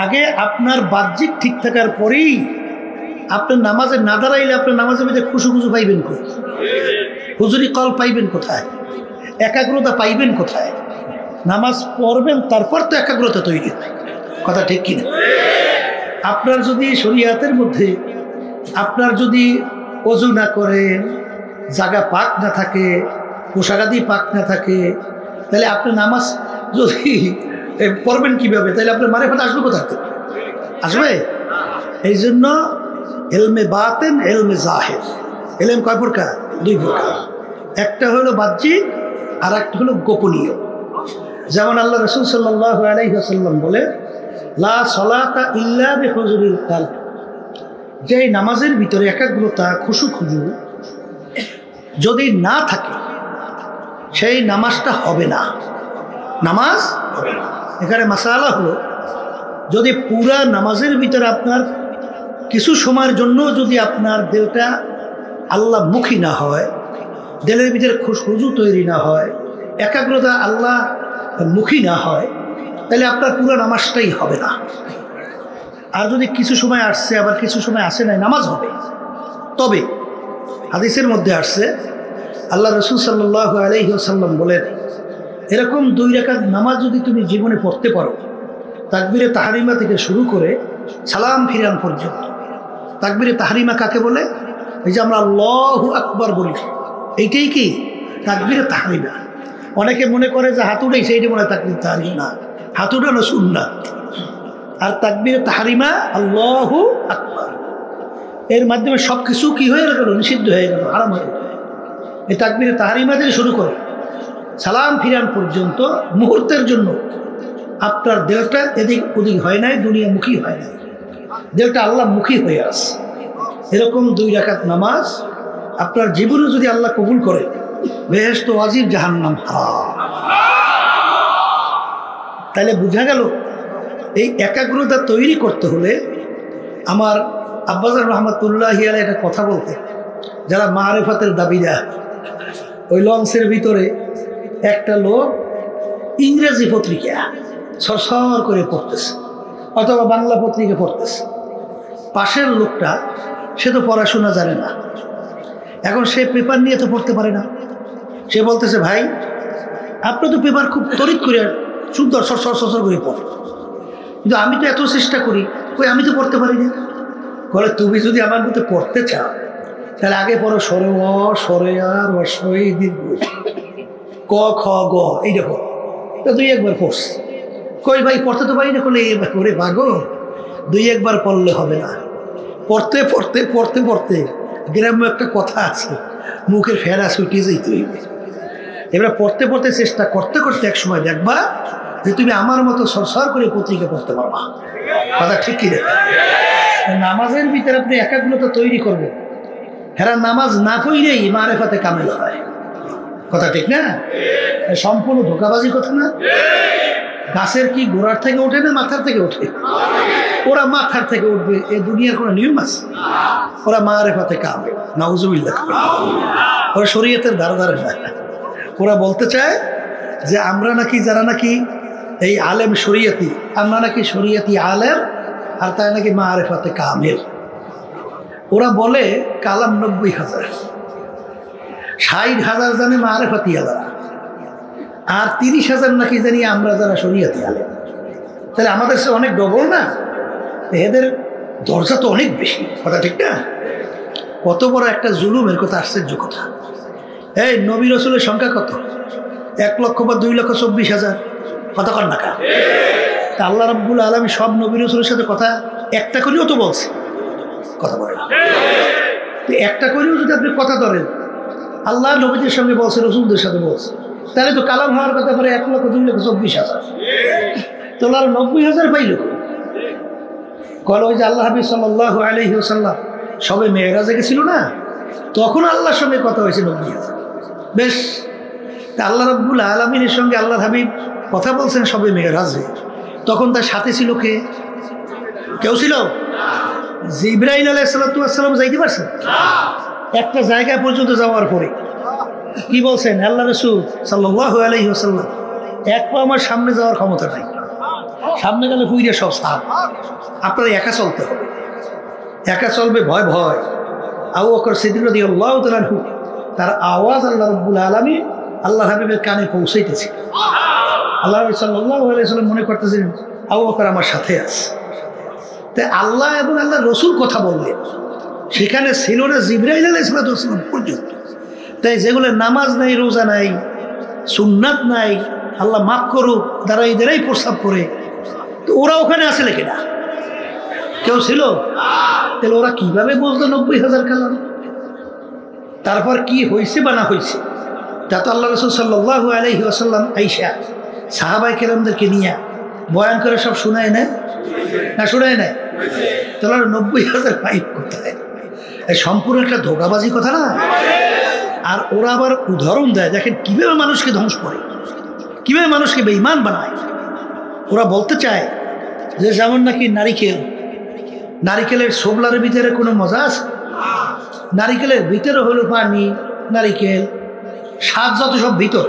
আগে আপনার বাহ্যিক ঠিক থাকার পরেই আপনার নামাজে না দাঁড়াইলে আপনার নামাজের মধ্যে খুশু খুশু পাইবেন কোথায়? হুজুরি কল পাইবেন কোথায়? একাগ্রতা পাইবেন কোথায়? নামাজ পড়বেন তারপর তো একাগ্রতা তৈরি হয়। কথা ঠিক কিনা? আপনার যদি শরীয়তের মধ্যে আপনার যদি ওযু না করেন, জায়গা পাক না থাকে, পোশাকাদি পাক না থাকে, তাহলে আপনি নামাজ যদি পড়বেন কিভাবে? তাহলে আপনার মারিফাত আসবে কোথা থেকে? আসবে? এই জন্য ইলমে বাতিন, ইলমে জাহির। ইলম কয় প্রকার? দুই প্রকার। একটা হলো বাহ্যিক আর একটা হলো গোপনীয়। যেমন আল্লাহ রাসূল সাল্লাল্লাহু আলাইহি ওয়াসাল্লাম বলে, লা সালাতা ইল্লা বিহুজুরিল কালব। যে নামাজের ভিতরে একাগ্রতা, খুশু খুজু যদি না থাকে সেই নামাজটা হবে না। নামাজ হবে না। এখানে মাসালা হলো, যদি পুরা নামাজের ভিতরে আপনার কিছু সময়ের জন্য যদি আপনার দিলটা আল্লাহ মুখী না হয়, দিলের ভিতরে খুশু তৈরি না হয়, একাগ্রতা আল্লাহ মুখী না হয়, তাহলে আপনার পুরো নামাজটাই হবে না। আর যদি কিছু সময় আসছে আবার কিছু সময় আসে নাই, নামাজ হবে। তবে হাদিসের মধ্যে আসছে, আল্লাহ রাসূল সাল্লাল্লাহু আলাইহি ওয়াসাল্লাম বলেন, এরকম 2 রাকাত নামাজ যদি তুমি জীবনে পড়তে পারো, তাকবীরে তাহরিমা থেকে শুরু করে সালাম ফিরান পর্যন্ত। তাকবীরে তাহরিমা কাকে বলে? এই যে আমরা আল্লাহু আকবার বলি, এইটাই কি তাকবীরে তাহরিমা। অনেকে মনে করে যে হাতুড়াই সেইটা মনে হয় তাকবীর তাহরিমা। না, হাতুড়ানো সুন্নাত। আর তাকবীরে তাহরিমা আল্লাহু আকবার, এর মাধ্যমে সব কিছু কি হয়ে গেল? নিষিদ্ধ হয়ে গেল, হারাম হয়ে গেল। এই তাকবীরে তাহরিমা থেকে শুরু করে সালাম ফিরান পর্যন্ত মুহূর্তের জন্য আপনার দিলটা এদিক ওদিক হয় নাই, দুনিয়ামুখী হয় নাই, দিলটা আল্লাহ মুখী হয়ে আসে। এরকম 2 রাকাত নামাজ আপনার জীবনে যদি আল্লাহ কবুল করে, বেহেশত ওয়াজিব, জাহান্নাম হারাম। তাহলে বোঝা গেল এই একাগ্রতা তৈরি করতে হলে আমার আব্বাজান রহমাতুল্লাহি আলাইহি একটা কথা বলতে, যারা মারিফাতের দাবিদার, ওই লঞ্চের ভিতরে একটা লোক ইংরেজি পত্রিকা সরসর করে পড়তেছে অথবা বাংলা পত্রিকা পড়তেছে। পাশের লোকটা সে তো পড়াশোনা জানে না, এখন সে পেপার নিয়ে তো পড়তে পারে না। সে বলতেছে, ভাই আপনি তো পেপার খুব তড়িৎ করে সুন্দর সরসর করে পড়ে, কিন্তু আমি তো এত চেষ্টা করি, কই আমি তো পড়তে পারি না। বলে, তুমি যদি আমার মধ্যে পড়তে চাও তাহলে আগে পড়ো সরে অ, সরে আর, অসই দীর্ঘ, ক খ গ, এই দেখো তো 2 একবার পড়স। কই ভাই পড়তে তো পারি না। করলে ওরে ভাগো, 2 একবার পড়লে হবে না। পড়তে পড়তে পড়তে পড়তে গ্রাম্য একটা কথা আছে, মুখের ফেরা ছুটি যেতে হইবে। এবার পড়তে পড়তে চেষ্টা করতে করতে এক সময় দেখবা যে তুমি আমার মতো সরসর করে পত্রিকা পড়তে পারবা। কথা ঠিক কি রে? নামাজের ভিতরে আপনি একাগ্রতা তৈরি করবেন। হেরা নামাজ না পড়লেই মারিফাতে কামেল হয়। কথা ঠিক না? সম্পূর্ণ ধোঁকাবাজি কথা না? গাছের কি গোড়ার থেকে ওঠে না মাথার থেকে ওঠে? ওরা মাথার থেকে উঠবে, এ দুনিয়ার কোনো নিয়ম আছে? ওরা মারিফাতে কামেল, নাউজুবিল্লাহ। ওরা শরীয়তের ধারে ধারে যায়। ওরা বলতে চায় যে আমরা নাকি, যারা নাকি এই আলেম শরীয়তি, আমরা নাকি শরীয়তি আলেম, আর তাই নাকি মারিফাতে কামেল। ওরা বলে কালাম 90,000, 60,000 জানে মারিফাতি আলেম, আর 30,000 নাকি জানি আমরা যারা শরীয়তি আলেম। তাহলে আমাদের সে অনেক ডবল না? এদের দরজা তো অনেক বেশি। কথা ঠিক না? কত বড় একটা জুলুমের কথা, আশ্চর্য কথা। এই নবী রসুলের সংখ্যা কত? 1 লক্ষ বা 2,24,000। কথা কর না কা? তা আল্লাহ রাব্বুল আলামিন সব নবী রসুলের সাথে কথা একটা করেও তো বলছে। কথা বলে একটা করেও যদি আপনি কথা ধরেন, আল্লাহ নবীদের সঙ্গে বলছে, রসুলদের সাথে বলছে, তাহলে তো কালাম হওয়ার কথা পারে 1,24,000। তোলার 90,000 পাইল। কল ওই যে আল্লাহ হাবিব সাল্লাল্লাহু আলাইহি ওয়াসাল্লাম সবে মেরাজে গেছিল না, তখন আল্লাহর সঙ্গে কথা হয়েছে 90,000। বেশ, আল্লাহ রাব্বুল আলামিনের সঙ্গে আল্লাহর হাবিব কথা বলছেন সবে মেরাজে, তখন তার সাথে ছিল কে? কেউ ছিল? জিবরাইল আলাইহিস সালাতু ওয়াস সালাম যাইতে পারছেন? একটা জায়গা পর্যন্ত যাওয়ার পরে কি বলছেন আল্লাহ রাসূল সাল্লাল্লাহু আলাইহি ওয়াসাল্লাম, এক পা আমার সামনে যাওয়ার ক্ষমতা নাই, সামনে গেলে পুইরে সব সাপ, আপনার একা চলতে হবে। একা চলবে ভয় ভয়। আবু বকর সিদ্দিক রাদিয়াল্লাহু তাআলা আনহু, তার আওয়াজ আল্লাহ রাব্বুল আলামিন আল্লাহ হাবিবের কানে পৌঁছাইতেছে। আল্লাহ নবী সাল্লাল্লাহু আলাইহি ওয়াসাল্লাম মনে করতেছিলেন আবু বকর আমার সাথে আছে। তাই আল্লাহ এবং আল্লাহ রসুল কথা বললেন, সেখানে ছিল না জিবরাইল আলাইহিস সালাম পর্যন্ত। তাই যেগুলো নামাজ নাই, রোজা নাই, সুন্নাত নাই, আল্লাহ মাফ করুক, দাঁড়াই দাঁড়াই প্রস্তাব করে, তো ওরা ওখানে আসলে কিনা? কেউ ছিল? তাহলে ওরা কিভাবে বুঝলো 90,000 কালাম? তারপর কি হয়েছে বা না হয়েছে তা তো আল্লাহ রসুল সাল্লাল্লাহু আলাইহি ওয়াসাল্লাম আইসা সাহাবাই কেরামদেরকে নিয়ে বয়ান করে সব শোনায় না? না শোনায় না? তাহলে 90,000 পাইপ কোথায়? সম্পূর্ণ একটা ধোঁকাবাজি কথা না? আর ওরা আবার উদাহরণ দেয়, দেখেন কিভাবে মানুষকে ধ্বংস করে, কিভাবে মানুষকে বেঈমান বানায়। ওরা বলতে চায় যে যেমন নাকি নারিকেলের শোবলার ভিতরে কোনো মজা আছে? নারিকেলের ভিতরে হলো পানি, নারিকেল, স্বাদ যত সব ভিতর,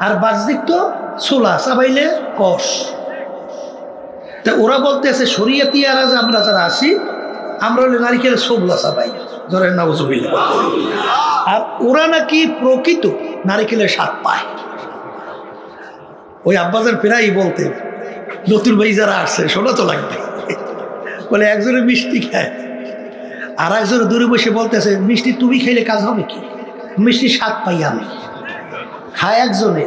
আর বাহ্যিক তো ছোলা, চাবাইলে কষ। তা ওরা বলতে আছে শরীয়তি আর আমরা যারা আসি, আমরা হলে নারিকেলের শোবলা চাবাই, ধরেন নাউজুবিল্লাহ। আর ওরা নাকি প্রকৃত নারিকেলের স্বাদ পায়। ওই আব্বাজান প্রায়ই বলতে, নতুন ভাই যারা আসছে শোনা তো লাগবে, বলে একজনে মিষ্টি খায় আর একজনে দূরে বসে বলতেছে মিষ্টি তুমি খাইলে কাজ হবে কি? মিষ্টি স্বাদ পাই আমি, খায় একজনে,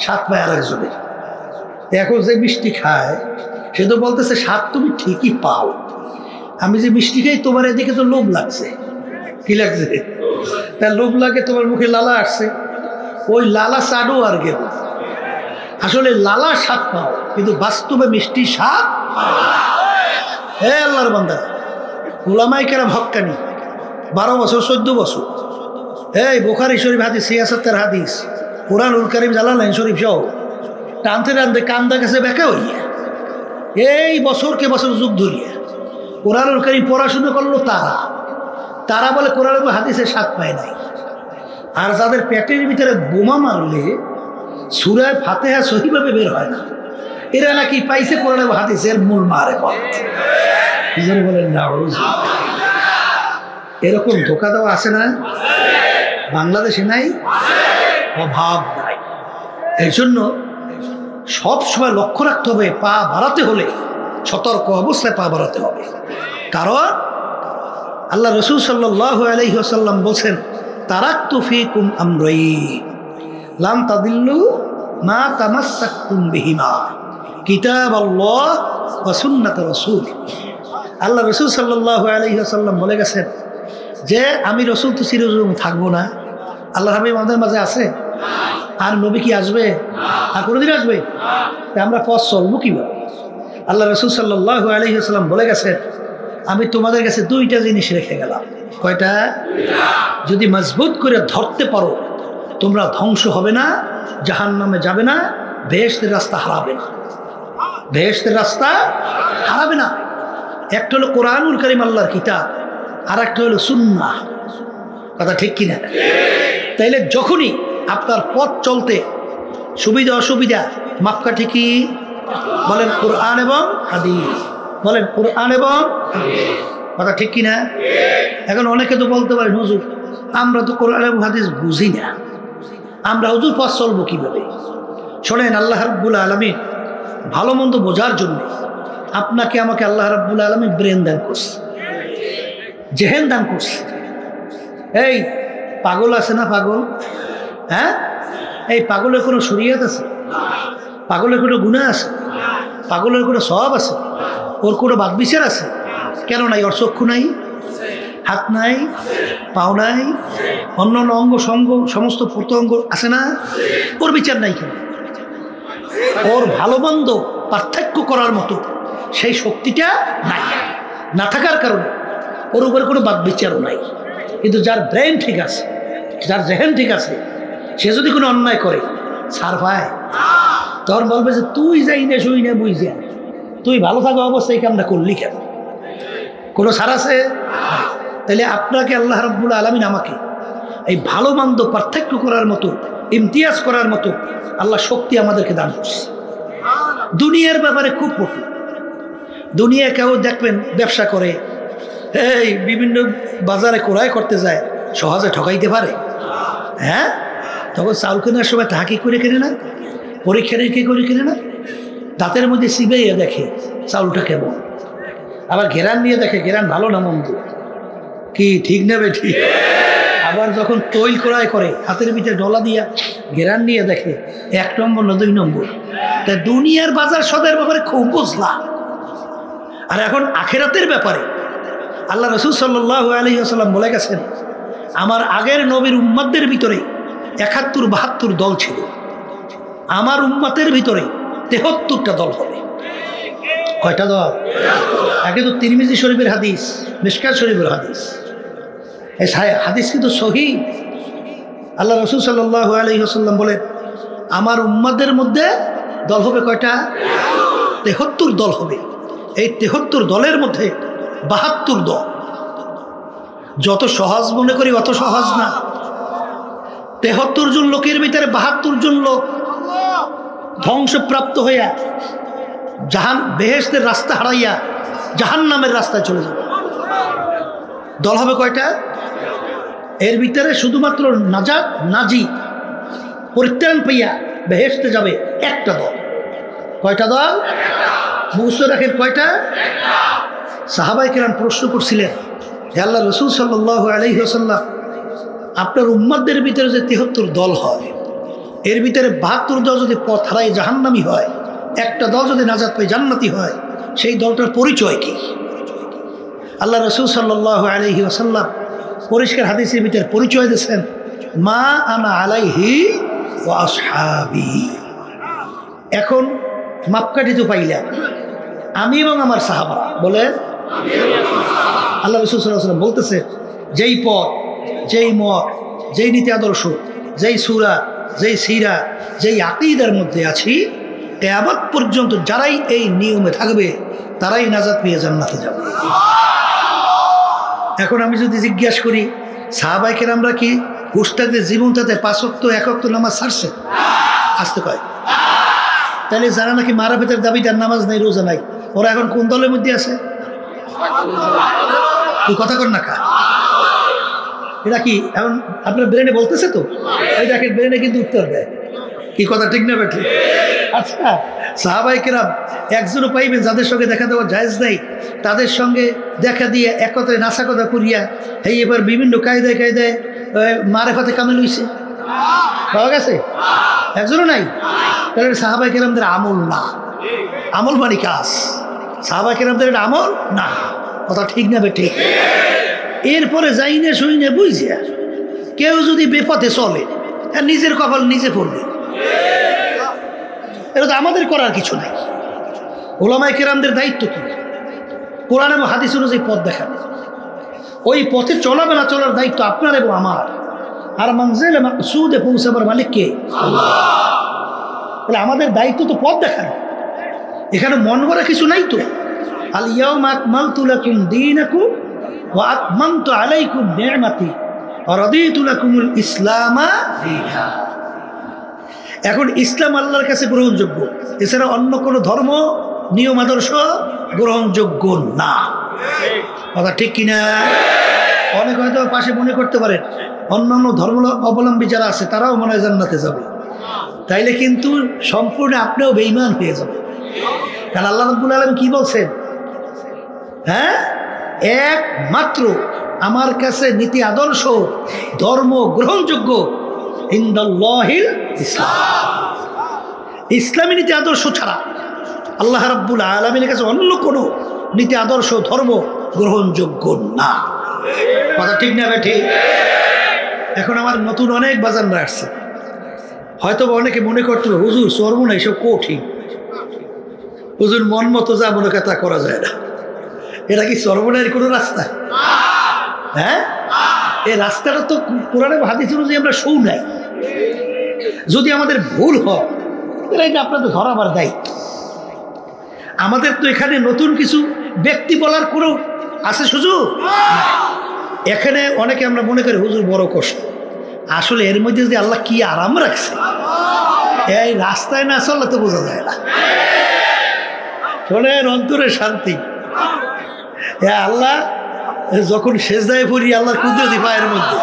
স্বাদ পায় আর একজনে। এখন যে মিষ্টি খায় সে তো বলতেছে স্বাদ তুমি ঠিকই পাও, আমি যে মিষ্টি খাই তোমার এদিকে তো লোভ লাগছে। কি লাগছে? তার লোভ লাগে, তোমার মুখে লালা আসছে, ওই লালা চাডো আর গেল। আসলে লালা স্বাদ পাও, কিন্তু বাস্তবে মিষ্টি স্বাদ। হে আল্লাহর বান্দা, উলামায়ে কেরাম হক্কানি 12 বছর 14 বছর, এই বুখারী শরীফ হাদিস, সিয়াসতের হাদিস, কুরআনুল কারীম, জালালাইন শরীফ সহ টানতে টানতে কান্দা গেছে বেঁকা হইয়া। এই বছরকে বছর যুগ ধরিয়া কুরআনুল কারীম পড়াশোনা করলো তারা বলে কোরআন এবং হাদিসের স্বাদ পায় নাই। আর যাদের পেটের ভিতরে বোমা মারলে সূরা ফাতিহা সহিভাবে বের হয় না, এরা নাকি পাইছে কোরআন এবং হাদিসের মূল মারেফত। বলেন না, এরকম ধোকা দেওয়া আছে না? বাংলাদেশে নাই, অভাব নাই। এই জন্য সবসময় লক্ষ্য রাখতে হবে, পা বাড়াতে হলে সতর্ক অবস্থায় পা বাড়াতে হবে। কারণ আল্লাহ রসুল সাল্লাল্লাহু আলাইহি ওয়াসাল্লাম বলছেন, তারাকতু ফীকুম আমরাইন লাম তাদিল্লু মা তামাসসাকতুম বিহিমা, কিতাবাল্লাহ ওয়া সুন্নাত রাসূল। আল্লাহ রসুল সাল্লাল্লাহু আলাইহি ওয়াসাল্লাম বলে গেছেন যে আমি রসুল তো চিরজীবন থাকবো না, আল্লাহ হাবিব আমাদের মাঝে আছে, আর নবী কি আসবে? আর কোনোদিন আসবে? আমরা পথ চলবো কিভাবে? আল্লাহ রসুল সাল্লাল্লাহু আলাইহি ওয়াসাল্লাম বলে গেছেন, আমি তোমাদের কাছে 2টা জিনিস রেখে গেলাম। কয়টা? যদি মজবুত করে ধরতে পারো তোমরা ধ্বংস হবে না, জাহান্নামে যাবে না, বেহেশতের রাস্তা হারাবে না, বেহেশতের রাস্তা হারাবে না। একটা হলো কোরআনুল কারীম, আল্লাহর কিতাব, আর একটা হলো সুন্নাহ। কথা ঠিক কিনা? তাইলে যখনই আপনার পথ চলতে সুবিধা অসুবিধা মাপকাঠি কি? বলেন কোরআন এবং হাদিস, বলেন কোরআন এবং হাদিস। কথা ঠিক কিনা? এখন অনেকে তো বলতে পারে হুজুর আমরা তো কোরআন এবং হাদিস বুঝি না, আমরা হুজুর পথ চলবো কিভাবে? শোনেন, আল্লাহ রাব্বুল আলামিন ভালো মন্দ বোঝার জন্য আপনাকে আমাকে আল্লাহ রাব্বুল আলামিন ব্রেন দান করছে, জেহেন দান করছে। এই পাগল আছে না পাগল? হ্যাঁ, এই পাগলের কোনো শরীয়ত আছে? পাগলের কোনো গুনাহ আছে? পাগলের কোনো সওয়াব আছে? ওর কোনো বাদ বিচার আছে? কেন নাই? ওর চক্ষু নাই, হাত নাই, পাও নাই, অন্য অঙ্গ সঙ্গ সমস্ত প্রত্যঙ্গ আছে না? ওর বিচার নাই কেন? ওর ভালো মন্দ পার্থক্য করার মতো সেই শক্তিটা নাই, না থাকার কারণে ওর উপরে কোনো বাদ বিচারও নাই। কিন্তু যার ব্রেন ঠিক আছে, যার জেহেন ঠিক আছে, সে যদি কোনো অন্যায় করে ছাড় পায়, তখন বলবে যে তুই যাই না শুই না বুঝি, তুই ভালো থাকা অবস্থায় কামটা করলি কেন? কোনো ছাড় আছে? তাহলে আপনাকে আল্লাহ রাব্বুল আলামিন আমাকে এই ভালো মন্দ পার্থক্য করার মতো, ইমতিয়াজ করার মতো আল্লাহ শক্তি আমাদেরকে দান করছে। দুনিয়ার ব্যাপারে খুব পটু। দুনিয়া কেউ দেখবেন ব্যবসা করে, এই বিভিন্ন বাজারে ক্রয় করতে যায়, সহজে ঠকাইতে পারে? হ্যাঁ, তখন চাউল কেনার সময় তাহাকি করে কেনে না, পরীক্ষা নিরীক্ষা করে কেনে না, দাঁতের মধ্যে চিবাইয়া দেখে চাউলটা কেমন, আবার ঘেরান নিয়ে দেখে ঘেরান ভালো না মন্দ, কি ঠিক না বেঠি? আবার যখন তৈল ক্রয় করে হাতের ভিতরে ডলা দিয়া ঘেরান নিয়ে দেখে 1 নম্বর না 2 নম্বর। তা দুনিয়ার বাজার সদের ব্যাপারে খুব বুঝলা, আর এখন আখেরাতের ব্যাপারে আল্লাহ রাসূল সাল্লাল্লাহু আলাইহি ওয়াসাল্লাম বলে গেছেন, আমার আগের নবীর উম্মতদের ভিতরে 71-72 দল ছিল, আমার উম্মতের ভিতরে 73টা দল হবে। কয়টা দল? আগে তো তিরমিজি শরীফের হাদিস, মিশকাত শরীফের হাদিস, এই হাদিস কিন্তু সহিহ। আল্লাহ রাসূল সাল্লাল্লাহু আলাইহি ওয়াসাল্লাম বলে, আমার উম্মতের মধ্যে দল হবে কয়টা? 73 দল হবে। এই 73 দলের মধ্যে 72 দল। যত সহজ মনে করি অত সহজ না। 73 জন লোকের ভিতরে 72 জন লোক ধ্বংসপ্রাপ্ত হইয়া বেহেশতের রাস্তা হারাইয়া জাহান্নামের রাস্তায় চলে যাবে। দল হবে কয়টা? এর ভিতরে শুধুমাত্র নাজাত নাজি পরিত্রাণ পাইয়া বেহেশতে যাবে একটা দল। কয়টা দল? মুখস্থ রাখেন কয়টা? সাহাবায়ে কেরাম প্রশ্ন করছিলেন, হে আল্লাহ রাসূল সাল্লাল্লাহু আলাইহি ওয়াসাল্লাম, আপনার উম্মতদের ভিতরে যে 73 দল হয়, এর ভিতরে 72 দল যদি পথ হারায় জাহান্নামী হয়, একটা দল যদি নাজাত পায় জান্নাতি হয়, সেই দলটার পরিচয় কি? আল্লাহ রাসূল সাল্লাল্লাহু আলাইহি ওয়াসাল্লাম পরিষ্কার হাদিসের ভিতরে পরিচয় দিয়েছেন, মা আনা আলাইহি ওয়া আসহাবি। এখন মাপকাঠি তো পাইলাম, আমি এবং আমার সাহাবারা। বলেন, আল্লাহ রাসূল সাল্লাল্লাহু আলাইহি ওয়াসাল্লাম বলতেছে, যেই পথ, যেই মত, যেই নীতি আদর্শ, যেই সূরা, যেই সিরা, যেই আকীদার মধ্যে আছি, কিয়ামত পর্যন্ত যারাই এই নিয়মে থাকবে তারাই নাজাত পেয়ে জান্নাতে যাবে। এখন আমি যদি জিজ্ঞাসা করি, সাহাবায়ে কেরামরা কি উস্তাদের জীবনটাতে 5 ওয়াক্ত 1 ওয়াক্ত নামাজ ছাড়ছে? আসতে কয়। তাহলে যারা নাকি মারাফতের দাবিদার, নামাজ নাই, রোজা নাই, ওরা এখন কোন দলের মধ্যে আছে? তুই কথা কর না কা, এটা কি এখন আপনার ব্রেনে বলতেছে? তো এই দেখেন, ব্রেনে কিন্তু উত্তর দেয়। কি কথা ঠিক না বেঠি? আচ্ছা, সাহাবায়ে কেরাম একজনও পাইবেন যাদের সঙ্গে দেখা দেওয়া জায়েজ নেই, তাদের সঙ্গে দেখা দিয়ে একত্রে নাসা কথা করিয়া এই এবার বিভিন্ন কায়দায় কায়দায় মারেফাতে কামেল হইছে, পাওয়া গেছে? একজনও নাই। তাহলে সাহাবায়ে কেরামদের আমল না। আমল মানে কাজ। সাহাবায়ে কেরামদের এটা আমল না। কথা ঠিক না বেঠি? এরপরে যাই না শুই না বুঝিয়া কেউ যদি বেপথে চলে, নিজের কপাল নিজে পড়বে। এটা তো আমাদের করার কিছু নাই। উলামায়ে কেরামদের দায়িত্ব কি? কোরআন এবং হাদিস অনুযায়ী পথ দেখানো, ওই পথে চলাবে না চলার দায়িত্ব আপনার এবং আমার। আর মানজিলে মাকসুদে পৌঁছাবার মালিক কে? আল্লাহ। তাহলে আমাদের দায়িত্ব তো পথ দেখানো। এখানে মন গড়া কিছু নাই তো। আল ইয়াউমা আকমালতু লাকুম দীনাকুম ওয়া আতমামতু আলাইকুম নি'মাতি ওয়া রাদিতু লাকুমুল ইসলামা দীনা। এখন ইসলাম আল্লাহর কাছে গ্রহণযোগ্য, এছাড়া অন্য কোনো ধর্ম নিয়ম আদর্শ গ্রহণযোগ্য না। কথা ঠিক কিনা? অনেক হয়তো পাশে মনে করতে পারেন অন্যান্য ধর্ম অবলম্বী যারা আছে তারাও মনে হয় জান্নাতে যাবে, তাইলে কিন্তু সম্পূর্ণ আপনিও বেঈমান হয়ে যাবে। কারণ আল্লাহ রাব্বুল আলামিন কি বলছেন? হ্যাঁ, একমাত্র আমার কাছে নীতি আদর্শ ধর্ম গ্রহণযোগ্য ইনদাল্লাহিল ইসলাম। ইসলামী নীতি আদর্শ ছাড়া আল্লাহ রাব্বুল আলামিনের কাছে অন্য কোনো নীতি আদর্শ ধর্ম গ্রহণযোগ্য না। কথা ঠিক না বেঠি? এখন আমার নতুন অনেক বাজানরা আসছে, হয়তো অনেকে মনে করতে হবে হুজুর চর্ম না, এসব কঠিন, হুজুর মন মতো যা মনে কথা করা যায় না। এটা কি চর্মনের কোনো রাস্তা? হ্যাঁ, এই রাস্তাটা তো কোরআনে হাদিস অনুযায়ী আমরা শৌ নাই। যদি আমাদের ভুল হয় তাহলে এটা আপনাদের ধরাবার দায়িত্ব। আমাদের তো এখানে নতুন কিছু ব্যক্তি বলার কোনো আছে সুযোগ? এখানে অনেকে আমরা মনে করি হুজুর বড় কষ্ট, আসলে এর মধ্যে যে আল্লাহ কি আরাম রাখছে, এই রাস্তায় না চললে তো বোঝা যায় না। শোনেন, অন্তরের শান্তি। আল্লাহ যখন সেজদায় পড়ি আল্লাহর কুদরতি পায়ের মধ্যে,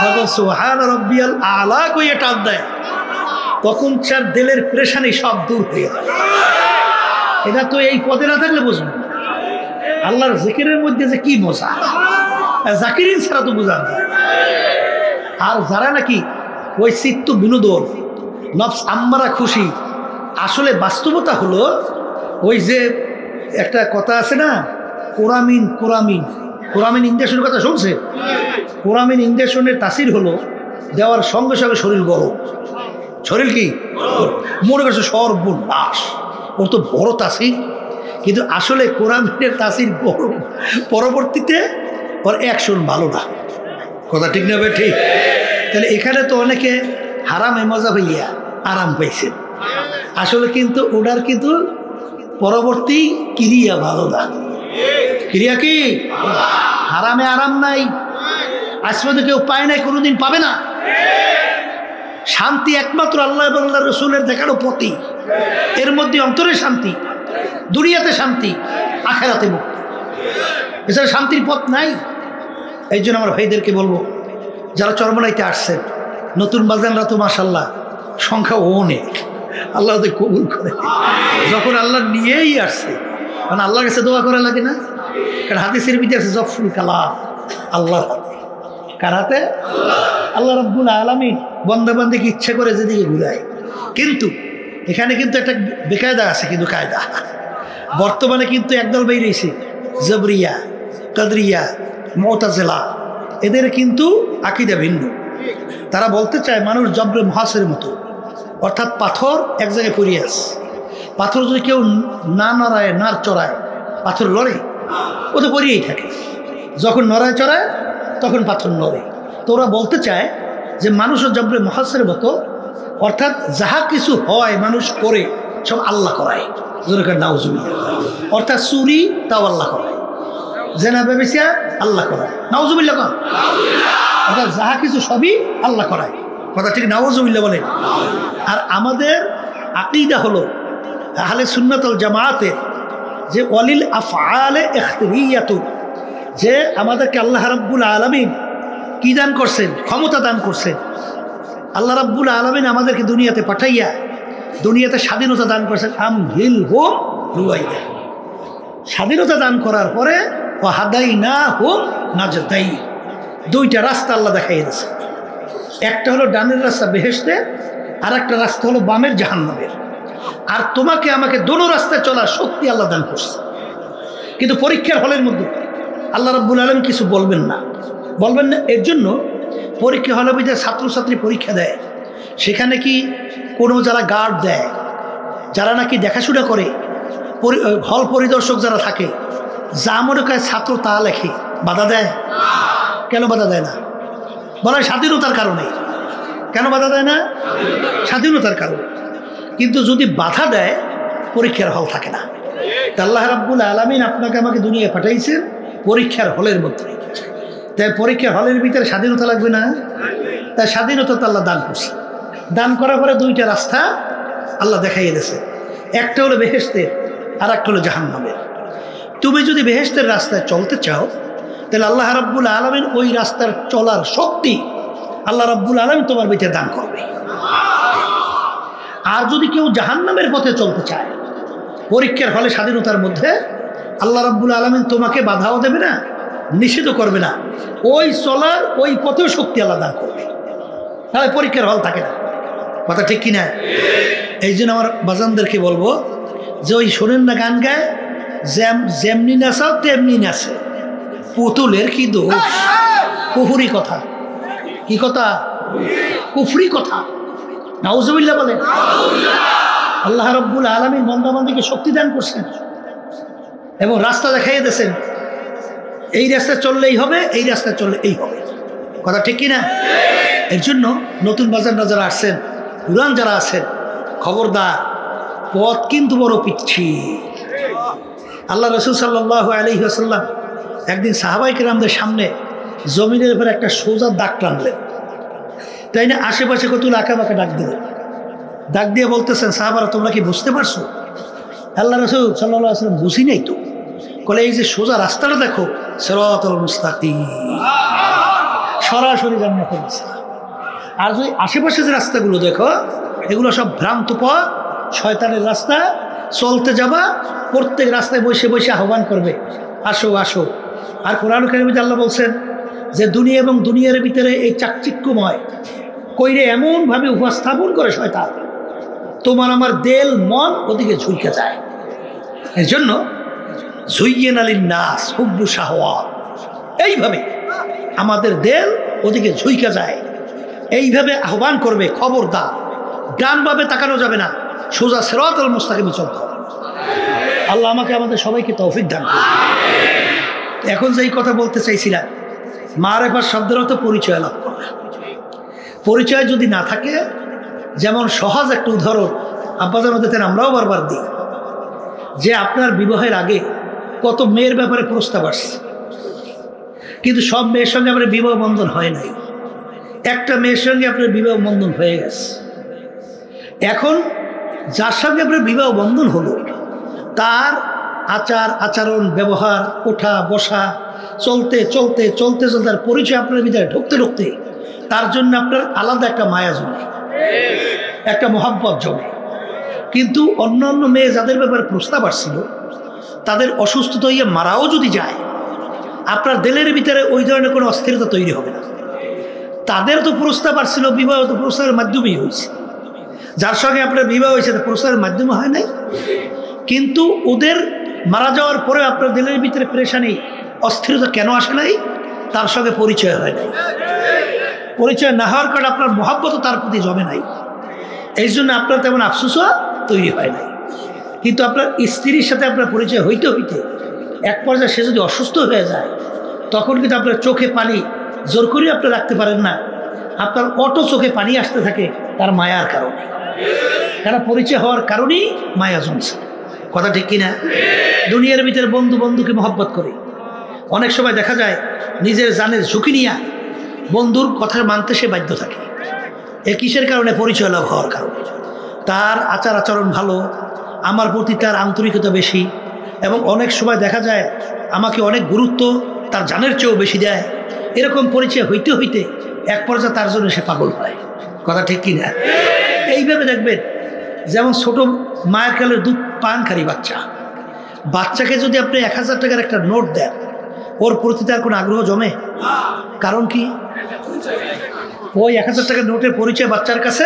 যখন সুবহান রাব্বিয়াল আলা কইয়ে টান দেয়, তখন তার দিলের পেরেশানি সব দূর হয়ে যায়। এটা তো এই পদে না থাকলে বুঝবেন আল্লাহর জিকিরের মধ্যে যে কি মজা, জাকিরিন ছাড়া তো বোঝা যায়। আর যারা নাকি ওই চিত্ত বিনোদন, নফস আম্মারা খুশি, আসলে বাস্তবতা হলো ওই যে একটা কথা আছে না, কোরামিন কোরামিন কোরামিন ইঞ্জেকশনের কথা শুনছে? কোরামিন ইঞ্জেকশনের তাসির হলো দেওয়ার সঙ্গে সঙ্গে শরীর গরম। শরীর কি মনে করছে সর্বনাশ, ওর তো বড় তাসির, কিন্তু আসলে কোরামিনের তাসির গরম, পরবর্তীতে ওর অ্যাকশন ভালো না। কথা ঠিক না? ঠিক। তাহলে এখানে তো অনেকে হারামে মজা হইয়া আরাম পাইছে, আসলে কিন্তু ওটার কিন্তু পরবর্তী ক্রিয়া ভালো না। ক্রিয়া কি? হারামে আরাম নাই, আজ পর্যন্ত কেউ পায় নাই, কোনোদিন পাবে না। শান্তি একমাত্র আল্লাহ এবং আল্লাহ রসুলের দেখানো পথই, এর মধ্যে অন্তরে শান্তি, দুনিয়াতে শান্তি, আখেরাতে মুক্তি, এছাড়া শান্তির পথ নাই। এই জন্য আমার ভাইদেরকে বলবো, যারা চরমনাইতে আসছেন, নতুন বাজানরা তো মাশাআল্লাহ সংখ্যা অনেক, আল্লাহ ওদের কবুল করে। যখন আল্লাহ নিয়েই আসছে, কারণ আল্লাহর কাছে দোয়া করা লাগে না? কারণ হাদিসের ভিতরে আছে জফরুল কালাম আল্লাহর হাতে। কার হাতে? আল্লাহ রাব্বুল আলামিন বান্দা-বান্দাকে ইচ্ছা করে যেদিকে ঘুরায়। কিন্তু এখানে কিন্তু একটা বেকায়দা আছে, কিন্তু কায়দা বর্তমানে কিন্তু একদল বেরিয়েছে, জবরিয়া, কাদরিয়া, মুতাজিলা, এদের কিন্তু আকীদা ভিন্ন। তারা বলতে চায় মানুষ জবরে মহাসের মতো, অর্থাৎ পাথর এক জায়গায় পড়ে আছে, পাথর যদি কেউ না নড়ায়, না চড়ায়, পাথর লড়ে? ও তো পড়িয়েই থাকে। যখন নড়ায় চড়ায় তখন পাথর নড়ে। তো ওরা বলতে চায় যে মানুষও জবরে মহাসের মতো, অর্থাৎ যাহা কিছু হয় মানুষ করে সব আল্লাহ করায়। নাউজুবিল্লাহ। অর্থাৎ চুরি তাও আল্লাহ করায়, জেনা ব্যভিচার আল্লাহ করায়, নাউজুবিল্লাহ কর। অর্থাৎ যাহা কিছু সবই আল্লাহ করায়। কথা ঠিক? নাউজুবিল্লাহ বলে। আর আমাদের আকীদা হলো আহলে সুন্নাত ওয়াল জামায়াতের যে ওয়ালিল আফআলে ইখতিরিয়াতুন, যে আমাদেরকে আল্লাহ রাব্বুল আলামিন কি দান করছেন? ক্ষমতা দান করছেন। আল্লাহ রাব্বুল আলামিন আমাদেরকে দুনিয়াতে পাঠাইয়া দুনিয়াতে স্বাধীনতা দান করছেন। আমহিল হুম রুয়াইদা, স্বাধীনতা দান করার পরে ও হাদাইনা হুম নাজদাই, দুইটা রাস্তা আল্লাহ দেখাই দিয়েছে। একটা হলো ডানের রাস্তা বেহেশতে, আর একটা রাস্তা হলো বামের জাহান্নামের। আর তোমাকে আমাকে দোনো রাস্তায় চলার শক্তি আল্লাহ দান করছে। কিন্তু পরীক্ষার হলের মধ্যে আল্লাহ রাব্বুল আলামিন কিছু বলবেন না, বলবেন না। এর জন্য পরীক্ষা হলে যে ছাত্রছাত্রী পরীক্ষা দেয়, সেখানে কি কোনো যারা গার্ড দেয়, যারা নাকি দেখাশোনা করে, হল পরিদর্শক যারা থাকে, যা মনে করে ছাত্র তা লেখে, বাধা দেয়? কেন বাধা দেয় না? বলা হয় স্বাধীনতার কারণে। কেন বাধা দেয় না? স্বাধীনতার কারণে। কিন্তু যদি বাধা দেয়, পরীক্ষার হল থাকে না। আল্লাহ রাব্বুল আলামিন আপনাকে আমাকে দুনিয়ায় পাঠাইছেন পরীক্ষার হলের মধ্যে। তাই পরীক্ষার হলের ভিতরে স্বাধীনতা লাগবে না? তাই স্বাধীনতা তো আল্লাহ দান করছে। দান করার পরে দুইটা রাস্তা আল্লাহ দেখাইয়ে দিয়েছে, একটা হলো বেহেশতের, আর একটা হলো জাহান্নামের। তুমি যদি বেহেশতের রাস্তায় চলতে চাও, তাহলে আল্লাহ রাব্বুল আলামিন ওই রাস্তার চলার শক্তি আল্লাহ রাব্বুল আলামিন তোমার ভিতরে দান করবে। আর যদি কেউ জাহান্নামের পথে চলতে চায়, পরীক্ষার হলে স্বাধীনতার মধ্যে আল্লাহ রাব্বুল আলামিন তোমাকে বাধাও দেবে না, নিষেধও করবে না, ওই চলার ওই পথেও শক্তি আল্লাহ দান করবে। তাহলে পরীক্ষার হল থাকে না। কথা ঠিক কিনা? এই জন্য আমার বাজানদেরকে বলবো যে ওই শোনেন না গান গায়, যেমনি নাচাও তেমনি নাচে, পুতুলের কি দোষ? কুফরি কথা। কি কথা? কুফরি কথা। নাউজুবিল্লাহ বলেন। আল্লাহ রাব্বুল আলামিন বান্দা-বান্দীকে শক্তি দান করছেন এবং রাস্তা দেখাইয়ে দিয়েছেন, এই রাস্তায় চললেই হবে, এই রাস্তায় চললে এই হবে। কথা ঠিক কিনা? এর জন্য নতুন বাজাররা যারা আসছেন, পুরান যারা আছেন, খবরদার, পথ কিন্তু বড় পিচ্ছি। আল্লাহ রাসূল সাল্লাল্লাহু আলাইহি ওয়াসাল্লাম একদিন সাহাবায়ে কেরামদের সামনে জমিনের উপর একটা সোজা দাগ টানলেন, তাই না? আশেপাশে কতগুলো আঁকাবাঁকা ডাক দিলেন। ডাক দিয়ে বলতেছেন, সাহাবারা তোমরা কি বুঝতে পারছো? আল্লাহ রাসূল সাল্লাল্লাহু আলাইহি ওয়াসাল্লাম বুঝি নাই তো, বলে এই যে সোজা রাস্তাটা দেখো, সিরাতাল মুস্তাকিম, সরাসরি জান্নাতের রাস্তা। আর যদি আশেপাশে যে রাস্তাগুলো দেখো, এগুলো সব ভ্রান্ত পথ, শয়তানের রাস্তা। চলতে যাবা, প্রত্যেক রাস্তায় বসে বসে আহ্বান করবে, আসো আসো। আর কোরআন কারিমে আল্লাহ বলছেন যে দুনিয়া এবং দুনিয়ার ভিতরে এই চাকচিক্যময় কইরে এমনভাবে উপস্থাপন করে শয়তান, তোমার আমার দেল মন ওদিকে ঝুঁকে যায়। এর জন্য যুইয়িনা লিন-নাস হুব্বু শাহওয়াত, এইভাবে আমাদের দেল ওদিকে ঝুঁকে যায়, এইভাবে আহ্বান করবে, খবরদার ডানভাবে তাকানো যাবে না, সোজা সিরাতাল মুস্তাকিমে চলতে হবে। আল্লাহ আমাকে আমাদের সবাইকে তৌফিক দান করুন। এখন যেই কথা বলতে চাইছিলাম, মারেফাত শব্দের অর্থ পরিচয় লাভ করা। পরিচয় যদি না থাকে, যেমন সহজ একটা উদাহরণ আব্বাজান ওদের আমরাও বারবার দিই, যে আপনার বিবাহের আগে কত মেয়ের ব্যাপারে প্রস্তাব আসছে, কিন্তু সব মেয়ের সঙ্গে আপনার বিবাহ বন্ধন হয় নাই। একটা মেয়ের সঙ্গে আপনার বিবাহ বন্ধন হয়ে গেছে। এখন যার সঙ্গে আপনার বিবাহ বন্ধন হলো, তার আচার আচরণ ব্যবহার, ওঠা বসা, চলতে চলতে চলতে চলতে তার পরিচয় আপনার ভিতরে ঢুকতে ঢুকতে তার জন্য আপনার আলাদা একটা মায়া জমে, একটা মহাব্বত জমে। কিন্তু অন্য অন্য মেয়ে যাদের ব্যাপারে প্রস্তাব আসছিল, তাদের অসুস্থতা হইয়া মারাও যদি যায়, আপনার দিলের ভিতরে ওই ধরনের কোনো অস্থিরতা তৈরি হবে না। তাদের তো প্রস্তাব আসছিল, বিবাহ তো প্রস্তাবের মাধ্যমেই হয়েছে। যার সঙ্গে আপনার বিবাহ হয়েছে তা প্রস্তাবের মাধ্যমে হয় নাই। কিন্তু ওদের মারা যাওয়ার পরে আপনার দিলের ভিতরে পেরেশানি, অস্থিরতা কেন আসে নাই? তার সঙ্গে পরিচয় হয় নাই। পরিচয় না হওয়ার কারণে আপনার মহাব্বত তার প্রতি জমে নাই, এই জন্য আপনার তেমন আফসোসও তৈরি হয় নাই। কিন্তু আপনার স্ত্রীর সাথে আপনার পরিচয় হইতে হইতে এক পর্যায়ে সে যদি অসুস্থ হয়ে যায়, তখন কিন্তু আপনার চোখে পানি জোর করে আপনি রাখতে পারেন না, আপনার অটো চোখে পানি আসতে থাকে তার মায়ার কারণে। কারণ পরিচয় হওয়ার কারণেই মায়া জমছে। কথা ঠিক কিনা? দুনিয়ার ভিতরে বন্ধু বন্ধুকে মহব্বত করে, অনেক সময় দেখা যায় নিজের জানের ঝুঁকি নিয়ে বন্ধুর কথা মানতে সে বাধ্য থাকে। এ কিসের কারণে? পরিচয় লাভ হওয়ার কারণে। তার আচার আচরণ ভালো, আমার প্রতি তার আন্তরিকতা বেশি, এবং অনেক সময় দেখা যায় আমাকে অনেক গুরুত্ব তার জানের চেয়েও বেশি দেয়। এরকম পরিচয় হইতে হইতে এক পর্যায়ে তার জন্য সে পাগল হয়। কথা ঠিক কিনা? এইভাবে দেখবেন, যেমন ছোট মায়ের কালের দুধ পানকারী বাচ্চাকে যদি আপনি 1000 টাকার একটা নোট দেন, ওর প্রতি তার কোনো আগ্রহ জমে? কারণ কি? ওই 1000 টাকার নোটের পরিচয় বাচ্চার কাছে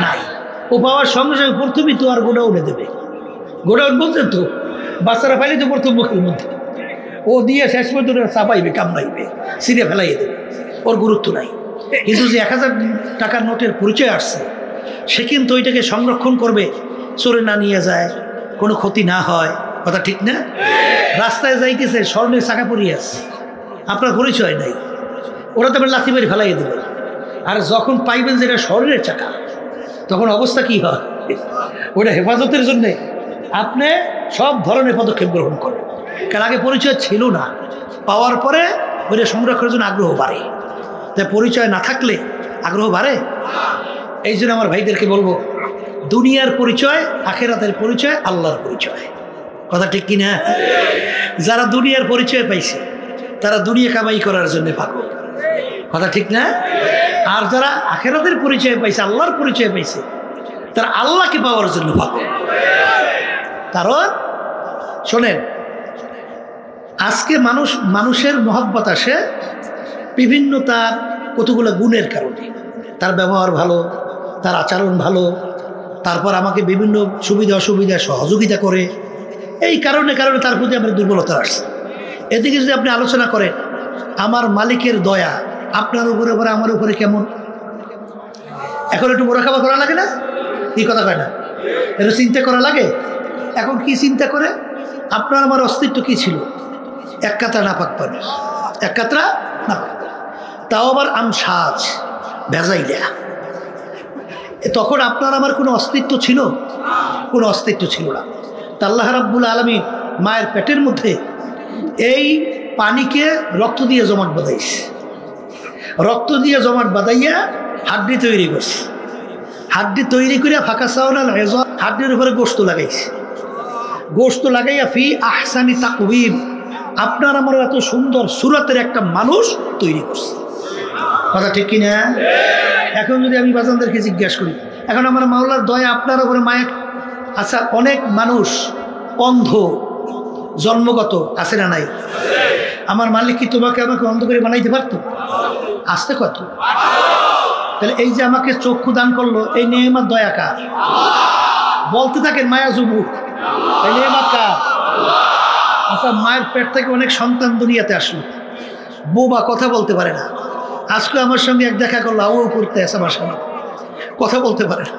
নাই। ও পাওয়ার সঙ্গে সঙ্গে প্রথমেই তো আর গোডাউনে দেবে। গোডাউন বলছেন তো, বাচ্চারা পাইলে তো প্রথম মুখের মধ্যে ও দিয়ে শেষ পর্যন্ত চাপাইবে, কামড়াইবে, ছিঁড়ে ফেলাইয়ে দেবে, ওর গুরুত্ব নাই। কিন্তু যে 1000 টাকার নোটের পরিচয় আসছে, সে কিন্তু ওইটাকে সংরক্ষণ করবে, চোরে না নিয়ে যায়, কোনো ক্ষতি না হয়। কথা ঠিক না? রাস্তায় যাইতেছে, স্বর্ণের চাকা পরিয়ে আসছে, আপনার পরিচয় নাই, ওরা তো আবার লাথি মেরে ফেলাইয়ে দেবে। আর যখন পাইবেন যে এটা স্বর্ণের চাকা, তখন অবস্থা কি হয়? ওটা হেফাজতের জন্যে আপনি সব ধরনের পদক্ষেপ গ্রহণ করেন। কারণ আগে পরিচয় ছিল না, পাওয়ার পরে ওইটা সংরক্ষণের জন্য আগ্রহ বাড়ে। তাই পরিচয় না থাকলে আগ্রহ বাড়ে। এই জন্য আমার ভাইদেরকে বলবো, দুনিয়ার পরিচয়, আখেরাতের পরিচয়, আল্লাহর পরিচয়। কথা ঠিক কিনা? যারা দুনিয়ার পরিচয় পাইছে তারা দুনিয়া কামাই করার জন্য পাগল। কথা ঠিক না? আর যারা আখেরাতের পরিচয় পাইছে, আল্লাহর পরিচয় পাইছে, তারা আল্লাহকে পাওয়ার জন্য পাগল। কারণ শোনেন, আজকে মানুষের মহব্বত আসে বিভিন্ন তার কতগুলো গুণের কারণে। তার ব্যবহার ভালো, তার আচরণ ভালো, তারপর আমাকে বিভিন্ন সুবিধা অসুবিধা সহযোগিতা করে। এই কারণে তার প্রতি আমার দুর্বলতা আসছে। এদিকে যদি আপনি আলোচনা করেন, আমার মালিকের দয়া আপনার উপরে আমার উপরে কেমন, এখন একটু মোরাকাবা করা লাগে না? এই কথা কয় না? একটু চিন্তা করা লাগে। এখন কি চিন্তা করে? আপনার আমার অস্তিত্ব কি ছিল? এক কাতরা নাপাক পানি, এক কাতরা নাপাক, তাও আবার আমসাজ ভেজাইলা। তখন আপনার আমার কোনো অস্তিত্ব ছিল? কোনো অস্তিত্ব ছিল না। তা আল্লাহ রাব্বুল আলামিন মায়ের পেটের মধ্যে এই পানিকে রক্ত দিয়ে জমাট বাঁধাইছে, রক্ত দিয়ে জমাট বাঁধাইয়া হাড্ডি তৈরি করছে। হাড্ডি তৈরি করে ফাঁকা চাউল হাড্ডির উপরে গোশত লাগাইছে। গোশত লাগাইয়া ফি আহসানি তাকওয়িম, আপনার আমার এত সুন্দর সুরতের একটা মানুষ তৈরি করছে। কথা ঠিক কিনা? এখন যদি আমি বাজানদেরকে জিজ্ঞাসা করি, এখন আমার মাওলার দয়া আপনার উপরে মায়ের, আচ্ছা অনেক মানুষ অন্ধ জন্মগত আছে না নাই? আমার মালিক কি তোমাকে আমাকে অন্ধ করে বানাইতে পারতো? আসতে কত? তাহলে এই যে আমাকে চক্ষু দান করলো, এই নেয়ামত দয়া কার? বলতে থাকেন মায়া যুবক, এই নেয়ামত কার? আচ্ছা মায়ের পেট থেকে অনেক সন্তান দুনিয়াতে আসলো, বোবা কথা বলতে পারে না। আজকে আমার সঙ্গে এক দেখা করলো, ও করতে আসে আমার সামনে, কথা বলতে পারে না।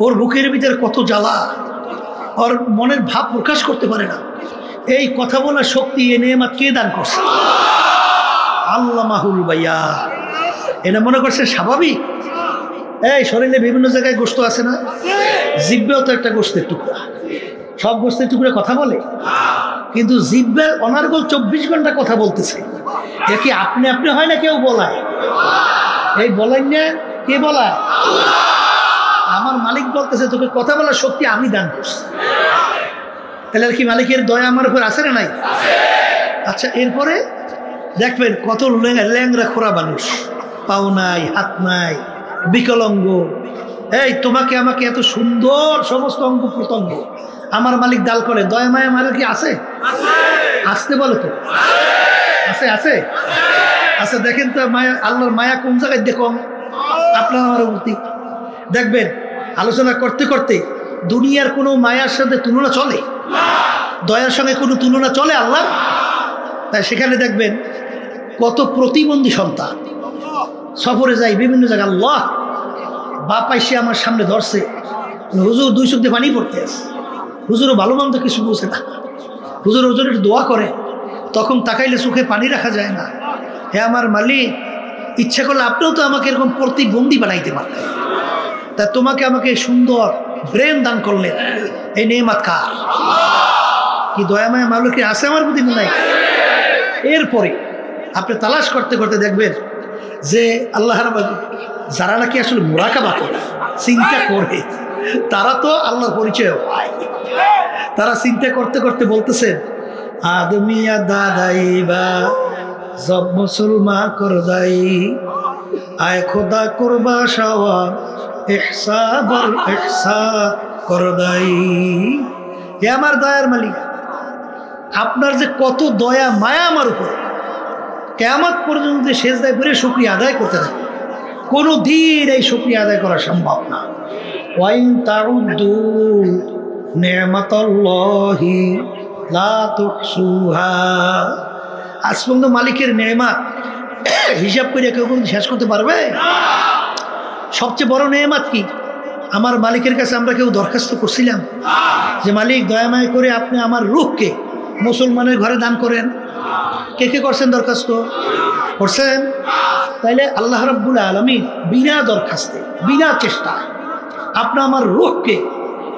ওর বুকের ভিতরে কত জ্বালা, ওর মনের ভাব প্রকাশ করতে পারে না। এই কথা বলার শক্তি এ নেয়ামত কে দান করছে? আল্লাহ মাহুল ভাইয়া। এটা মনে করছে স্বাভাবিক? এই শরীরে বিভিন্ন জায়গায় গোশত আছে না? জিহ্বেও তো একটা গোশতের টুকরা, সব গোশতের টুকরা কথা বলে, কিন্তু জিহ্বে অনার্গল 24 ঘন্টা কথা বলতেছে। এ কি আপনি আপনি হয় না কেউ বলায়? এই বলেন না, কে বলায়? আমার মালিক বলতেছে তোকে কথা বলার শক্তি আমি দান করছি। তাহলে কি মালিকের দয়া আমার উপর আছে না নাই? আচ্ছা এরপরে দেখবেন কত ল্যাংরা খোরা মানুষ, পাও নাই, হাত নাই, বিকলাঙ্গ। এই তোমাকে আমাকে এত সুন্দর সমস্ত অঙ্গ প্রত্যঙ্গ আমার মালিক দাল করে, দয়া মায়া মালিক কি আছে? আসতে বলো তো, আছে আছে আচ্ছা দেখেন তো মায়া, আল্লাহর মায়া কোন জায়গায় দেখো আপনার আমার প্রতি? দেখবেন আলোচনা করতে করতে দুনিয়ার কোনো মায়ার সাথে তুলনা চলে? দয়ার সঙ্গে কোনো তুলনা চলে আল্লাহ? তাই সেখানে দেখবেন কত প্রতিবন্ধী সন্তান সফরে যায় বিভিন্ন জায়গায়, আল্লাহ বাপ আইসে আমার সামনে ধরছে, হুজুর 2 চোখ দিয়ে পানি পড়তে আছে, হুজুরও ভালো মন্দ কিছু বুঝে না, হুজুর হুজুর একটু দোয়া করে, তখন তাকাইলে চোখে পানি রাখা যায় না। হে আমার মালিক, ইচ্ছা করলে আপনিও তো আমাকে এরকম প্রতিবন্ধী বানাইতে পারতেন, তা তোমাকে আমাকে সুন্দর ব্রেন দান করলেন, এই নেয়ামত কার? কি দয়াময় মালিক আছে আমার প্রতি নাই? এরপরে আপনি তালাশ করতে করতে দেখবেন যে আল্লাহ যারা নাকি আসলে মুরাকাবা করে, চিন্তা করে, তারা তো আল্লাহর পরিচয় পায়। তারা চিন্তা করতে করতে বলতেছেন, আদমিয়া দাদাই বা জব মুসলমা করদাই, আয় খোদা করবা শাওয়া ইহসা বল ইহসা করদাই। হে আমার দয়ার মালিক, আপনার যে কত দয়া মায়া আমার উপর, কিয়ামত পর্যন্ত সেজদায় পড়ে শুকরিয়া আদায় করতে থাকে, কোনো দিন এই শুকরিয়া আদায় করা সম্ভব না। ওয়াইন তাউদ্দু নি'মাতাল্লাহি লা তুহসুহা। আজ পর্যন্ত মালিকের নেয়ামত হিসাব করে কেউ কোন শেষ করতে পারবে? সবচেয়ে বড় নেয়ামত কি? আমার মালিকের কাছে আমরা কেউ দরখাস্ত করছিলাম যে মালিক দয়াময় করে আপনি আমার রূহকে মুসলমানের ঘরে দান করেন? কে কে করছেন দরখাস্ত? করছেন? তাইলে আল্লাহ রাব্বুল আলামিন বিনা দরখাস্তে, বিনা চেষ্টায় আপনি আমার রূহকে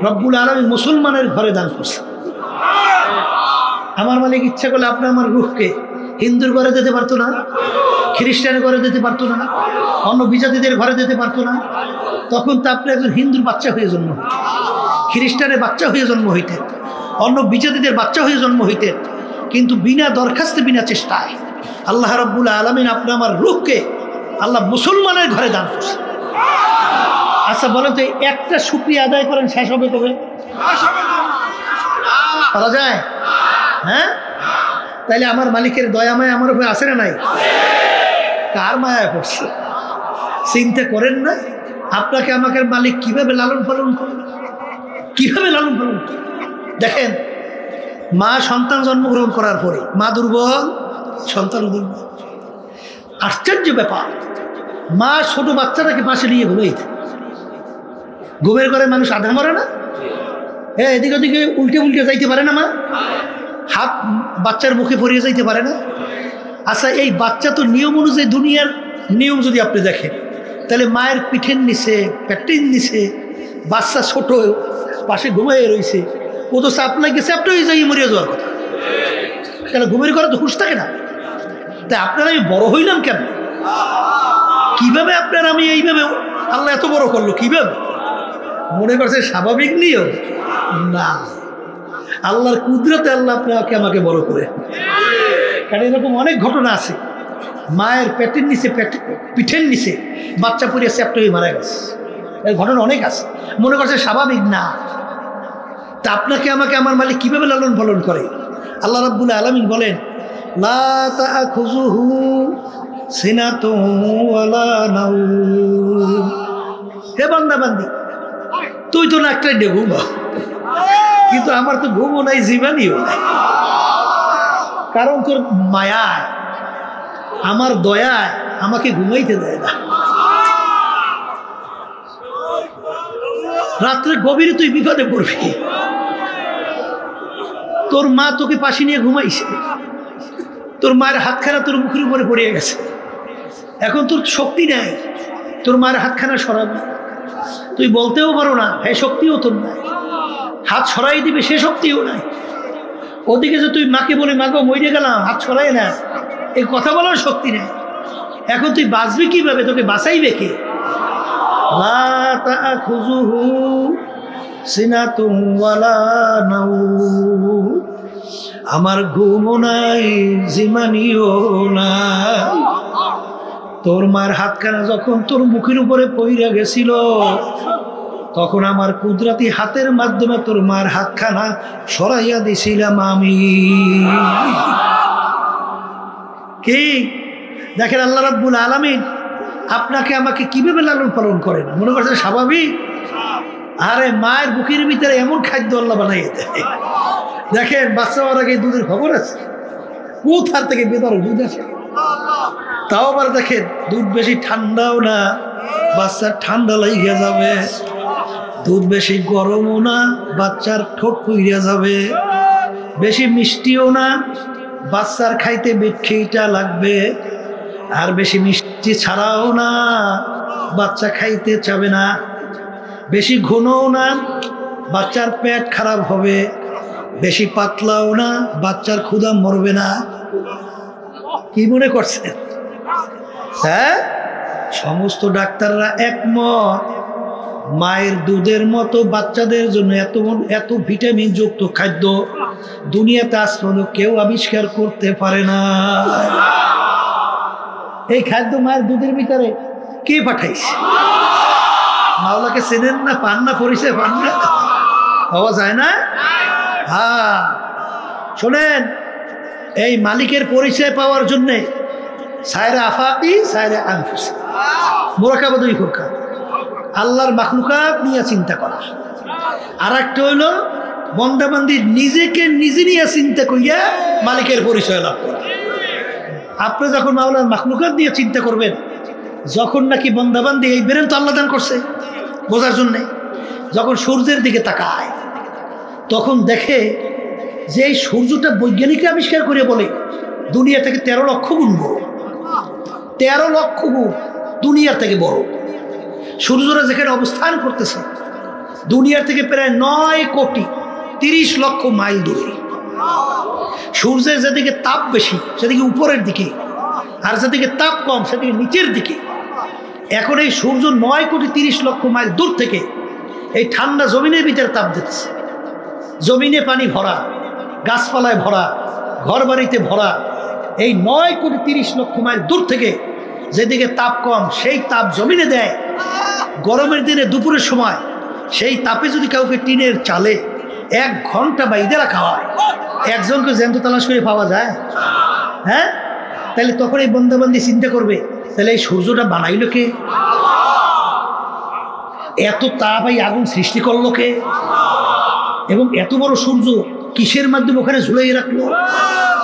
রব্বুল আলামিন মুসলমানের ঘরে দান করছেন। আমার মালিক ইচ্ছা করলে আপনি আমার রূহকে হিন্দুর ঘরে দিতে পারতো না? খ্রিস্টানের ঘরে দিতে পারতো না? অন্য বিজাতিদের ঘরে দিতে পারতো না? তখন তো আপনি একজন হিন্দুর বাচ্চা হয়ে জন্ম হইতেন, খ্রিস্টানের বাচ্চা হয়ে জন্ম হইতেন, অন্য বিজাতিদের বাচ্চা হয়ে জন্ম হইতেন, কিন্তু বিনা দরখাস্তে, বিনা চেষ্টায় আল্লাহ রাব্বুল আলামিন আপনি আমার রূহকে আল্লাহ মুসলমানের ঘরে দান করছেন। আচ্ছা বলেন তো, একটা শুকরিয়া আদায় করেন, শেষ হবে কবে? পারা যায়? হ্যাঁ? তাইলে আমার মালিকের দয়া মায়া আমার উপরে আছে না নাই? কার মায়া পড়ছে? চিন্তা করেন না আপনাকে আমাকে মালিক কিভাবে লালন পালন করেন, কিভাবে লালন পালন করেন। দেখেন, মা সন্তান জন্মগ্রহণ করার পরে মা দুর্বল, সন্তান দুর্বল। আশ্চর্য ব্যাপার, মা ছোট বাচ্চাটাকে পাশে নিয়ে ঘুমিয়ে থাকে। ঘুমের ঘরে মানুষ আধা মরে না? হ্যাঁ, এদিকে ওদিকে উল্টে উল্টে যাইতে পারে না মা? হাত বাচ্চার মুখে পড়িয়ে যাইতে পারে না? আচ্ছা, এই বাচ্চা তো নিয়ম অনুযায়ী, দুনিয়ার নিয়ম যদি আপনি দেখেন, তাহলে মায়ের পিঠের নিচে, পেটের নিচে বাচ্চা ছোট পাশে ঘুমিয়ে রয়েছে, ও তো চাপ লাগে, চ্যাপটা হয়ে যাই মরিয়া যাওয়ার কথা। কেন? ঘুমের ঘরে তো হুঁশ থাকে না। তাই আপনারা আমি বড় হইলাম কেন? কিভাবে আপনার আমি এইভাবে আল্লাহ এত বড় করলো? কিভাবে? মনে করছে স্বাভাবিক নিয়ম? না, আল্লাহর কুদরতে আল্লাহ আপনাকে আমাকে বড় করে। কারণ এরকম অনেক ঘটনা আছে, মায়ের পেটের নিচে পিঠের নিচে বাচ্চা পড়িয়া চ্যাপ্টা হয়ে মারা গেছে। এর ঘটনা অনেক আছে, মনে করছে স্বাভাবিক না। তা আপনাকে আমাকে আমার মালিক কিভাবে লালন পালন করে? আল্লাহ রাব্বুল আলামিন বলেন, লা তাআখুযুহু সিনাতুন ওয়ালা নাওম। হে বান্দা বান্দি, তুই তো নাকটাই ডে ঘুমা, কিন্তু আমার তো ঘুমও নাই, জীবনীও নাই। কারণ তোর মায়ায়, আমার দয়ায় আমাকে ঘুমাইতে দেয় না। রাত্রে গভীরে তুই বিপদে পড়বি, তোর মা তোকে পাশে নিয়ে ঘুমাইছে, তোর মায়ের হাতখানা তোর মুখের উপরে পড়িয়ে গেছে, এখন তোর শক্তি নাই তোর মায়ের হাতখানা সরাবি। তুই বলতেও পারো না, হ্যাঁ শক্তিও তোর নাই, হাত সরাই দিবে সে শক্তিও নাই। ওদিকে যে তুই মাকে বলে মাগো মরে গেলাম, হাত সরাই না, এই কথা বলার শক্তি নেই। এখন তুই বাঁচবি কিভাবে? তোকে বাঁচাইবে কে? লা তাআখুযুহু সিনাতুন ওয়ালা নাওম। আমার ঘুমও নাই, জিমানিও নাই। তোর মার হাতখানা যখন তোর মুখের উপরে পইরা গেছিল, তখন আমার কুদরতি হাতের মাধ্যমে তোর মার হাতখানা সরাইয়া দিছিলাম আমি। কি দেখেন আল্লাহ রাব্বুল আলামিন আপনাকে আমাকে কিভাবে লালন পালন করেন, মনে করছেন স্বাভাবিক? আরে মায়ের বুকের ভিতরে এমন খাদ্য আল্লাহ বানাইয়ে দেয়। দেখেন বাচ্চা হওয়ার আগে দুধের খবর আছে, কোথার থেকে বেদর দুধ আছে। তাও আবার দেখেন দুধ বেশি ঠান্ডাও না, বাচ্চার ঠান্ডা লাগিয়ে যাবে। দুধ বেশি গরমও না, বাচ্চার ঠোঁট পুড়িয়া যাবে। বেশি মিষ্টিও না, বাচ্চার খাইতে বিটখিটা লাগবে। আর বেশি মিষ্টি ছাড়াও না, বাচ্চা খাইতে চাবে না। বেশি ঘনও না, বাচ্চার পেট খারাপ হবে। বেশি পাতলাও না, বাচ্চার ক্ষুধা মরবে না। কি মনে করছেন? হ্যাঁ, সমস্ত ডাক্তাররা একমত, মায়ের দুধের মতো বাচ্চাদের জন্য এত ভিটামিন যুক্ত খাদ্য দুনিয়াতে আজ পর্যন্ত কেউ আবিষ্কার করতে পারে না। এই খাদ্য মায়ের দুধের ভিতরে কে পাঠাইছে? মাওলাকে চেনেন না, পান না, পরিচয় পান না, পাওয়া যায় না। হ্যাঁ শোনেন, এই মালিকের পরিচয় পাওয়ার জন্যে সায়রা আফাকি সায়রা আনফুসি, মোরাকাবা দুই প্রকার। আল্লাহর মাখলুকাত নিয়ে চিন্তা করা, আর একটা হইল বন্দাবান্দির নিজেকে নিজে নিয়ে চিন্তা করিয়া মালিকের পরিচয় লাভ করা। আপনি যখন মাওলার মাখলুকাত নিয়ে চিন্তা করবেন, যখন নাকি বন্দাবান্দি, এই ব্রেন তো আল্লাহ দান করছে বোঝার জন্যে, যখন সূর্যের দিকে তাকায় তখন দেখে যে এই সূর্যটা বৈজ্ঞানিকরা আবিষ্কার করে বলে দুনিয়া থেকে 13 লক্ষ গুণ বড়। 13 লক্ষ গুণ দুনিয়ার থেকে বড়। সূর্যরা যেখানে অবস্থান করতেছে দুনিয়ার থেকে প্রায় 9,30,00,000 মাইল দূরে। সূর্যের যেদিকে তাপ বেশি সেদিকে উপরের দিকে, আর যেদিকে তাপ কম সেদিকে নিচের দিকে। এখন এই সূর্য 9,30,00,000 মাইল দূর থেকে এই ঠান্ডা জমিনের ভিতরে তাপ দিচ্ছে। জমিনে পানি ভরা, গাছপালায় ভরা, ঘর বাড়িতে ভরা। এই 9,30,00,000 মাইল দূর থেকে যেদিকে তাপ কম সেই তাপ জমিনে দেয়। গরমের দিনে দুপুরের সময় সেই তাপে যদি কাউকে টিনের চালে 1 ঘন্টা বাইরে রাখা হয়, একজনকে জ্যান্ত তালাশ করে পাওয়া যায়? হ্যাঁ, তাহলে তখন এই বন্দাবান্দি চিন্তা করবে, তাহলে এই সূর্যটা বানাইলো কে? এত তাপ এই আগুন সৃষ্টি করলো কে? এবং এত বড় সূর্য কিসের মাধ্যমে ওখানে ঝুলাই রাখলো?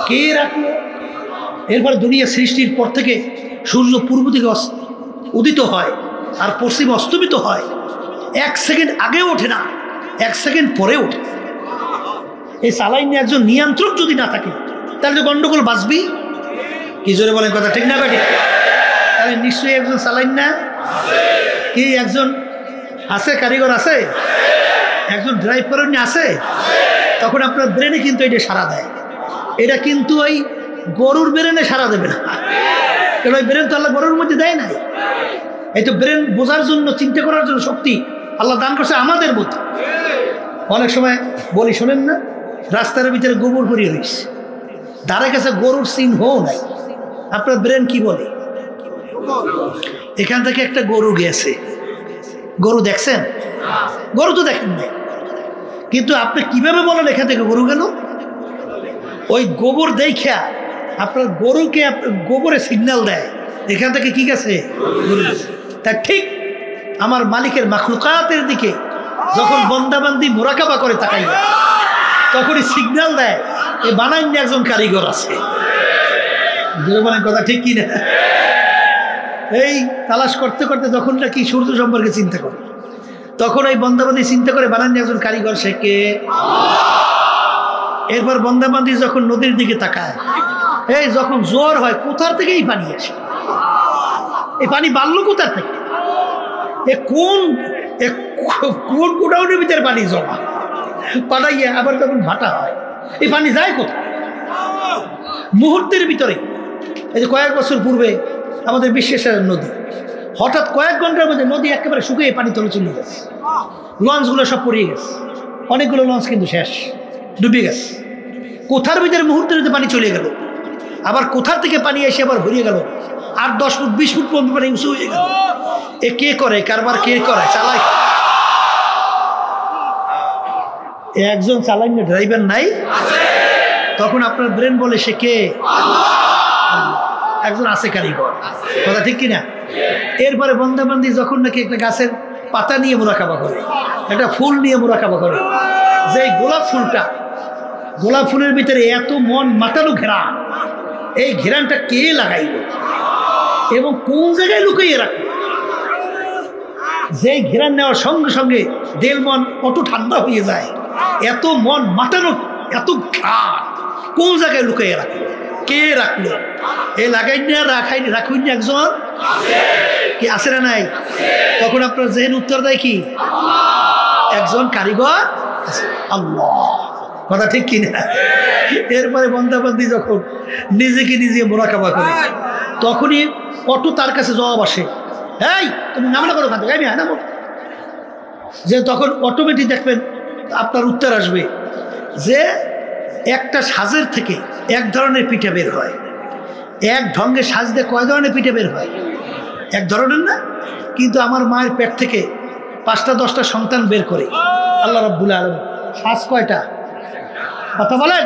কে রাখলো? এরপর দুনিয়া সৃষ্টির পর থেকে সূর্য পূর্ব দিকে উদিত হয় আর পশ্চিম অস্তমিত হয়। 1 সেকেন্ড আগে ওঠে না, 1 সেকেন্ড পরে ওঠে। এই চালাই নিয়ে একজন নিয়ন্ত্রক যদি না থাকে তাহলে তো গন্ডগোল বাঁচবি। কি জোরে বলেন কথা, ঠিক না বেটি? তাহলে নিশ্চয়ই একজন চালাইন না, কি একজন আছে, কারিগর আছে, একজন ড্রাইভ করার নিয়ে আছে। তখন আপনার ব্রেনে কিন্তু এটা সাড়া দেয়। এটা কিন্তু ওই গরুর ব্রেনে সাড়া দেবে না, কারণ ওই ব্রেন তো আল্লাহ গরুর মধ্যে দেয় নাই। এই তো ব্রেন বোঝার জন্য, চিন্তা করার জন্য শক্তি আল্লাহ দান করছে আমাদের মধ্যে। অনেক সময় বলি শোনেন না, রাস্তার ভিতরে গোবর ভরিয়ে রয়েছে, ধারে কাছে গরুর চিহ্ন নাই। আপনার ব্রেন কি বলে? এখান থেকে একটা গরু গেছে, গরু দেখছেন? গরু তো দেখেন নাই, কিন্তু আপনি কিভাবে বলেন এখান থেকে গরু গেল? ওই গোবর দেখা আপনার গরুকে গোবরে সিগন্যাল দেয় এখান থেকে কি গেছে, গরু গেছে। তা ঠিক আমার মালিকের মাখলুকাতের দিকে যখন বন্দাবান্দি মোরাকাবা করে তাকাইবে, তখনই সিগন্যাল দেয় এ বানাইন একজন কারিগর আছে। মানে কথা ঠিক কি না? এই তালাশ করতে করতে যখন নাকি সূর্য সম্পর্কে চিন্তা করে, তখন ওই বন্দাবান্দি চিন্তা করে বানাইন একজন কারিগর, সে কে? এরপর বন্দাবান্দি যখন নদীর দিকে তাকায়, এই যখন জোয়ার হয় কোথার থেকে এই পানি আসে, এই পানি বাড়লো কোথার থেকে, কোন গোডাউনের ভিতরে পানি জমা পাঠাইয়া আবার যখন ভাটা হয় এই পানি যায় কোথায়? মুহূর্তের ভিতরে। এই যে কয়েক বছর পূর্বে আমাদের বিশ্বেশ্বর নদী, হঠাৎ কয়েক ঘন্টার মধ্যে নদী একেবারে শুকিয়ে পানি তলে চলে গেছে, লঞ্চগুলো সব পড়িয়ে গেছে, অনেকগুলো লঞ্চ কিন্তু শেষ, ডুবে গেছে। কোথার ভিতরে মুহূর্তের ভিতরে পানি চলে গেল, আবার কোথার থেকে পানি এসে আবার ভরিয়ে গেল, 8-10 ফুট 20 ফুট পর্যন্ত পানি উঁচু হয়ে গেল। এ কে করে? কারবার কে করে? চালায় একজন, চালায় না, ড্রাইভার নাই। তখন আপনার ব্রেন বলে সে কে? একজন আছে কারিগর। কথা ঠিক কিনা? এরপরে বন্দাবান্দি যখন নাকি একটা গাছের পাতা নিয়ে মোরাকাবা করে, একটা ফুল নিয়ে মোরাকাবা করে, যে গোলাপ ফুলটা, গোলাপ ফুলের ভিতরে এত মন মাতানো ঘেরান, এই ঘেরানটা কে লাগাইল এবং কোন জায়গায় লুকিয়ে রাখলো? যে ঘেরান নেওয়ার সঙ্গে সঙ্গে দেল মন কত ঠান্ডা হয়ে যায়, এত মন মাতানো, এত ঘ্রাণ কোন জায়গায় লুকিয়ে রাখলো? কে রাখলো? এ লাগাই না, রাখুন না একজন কি আছে না নাই? তখন আপনার জেহেন উত্তর দেয় কি? একজন কারিগর আল্লাহ। কথা ঠিক কিনা? এরপরে বন্দাবান্দি যখন নিজেকে নিজে মোরাকাবা করে, তখনই অটো তার কাছে জবাব আসে, এই তুমি নামলা করো, খাতে আমি নামো, যে তখন অটোমেটিক দেখবেন আপনার উত্তর আসবে যে একটা সাজের থেকে এক ধরনের পিঠা বের হয়। এক ঢঙ্গে সাজ দিয়ে কয় ধরনের পিঠে বের হয়? এক ধরনের না? কিন্তু আমার মায়ের পেট থেকে 5টা-10টা সন্তান বের করে আল্লাহ রাব্বুল আলামিন। সাজ কয়টা? কথা বলেন,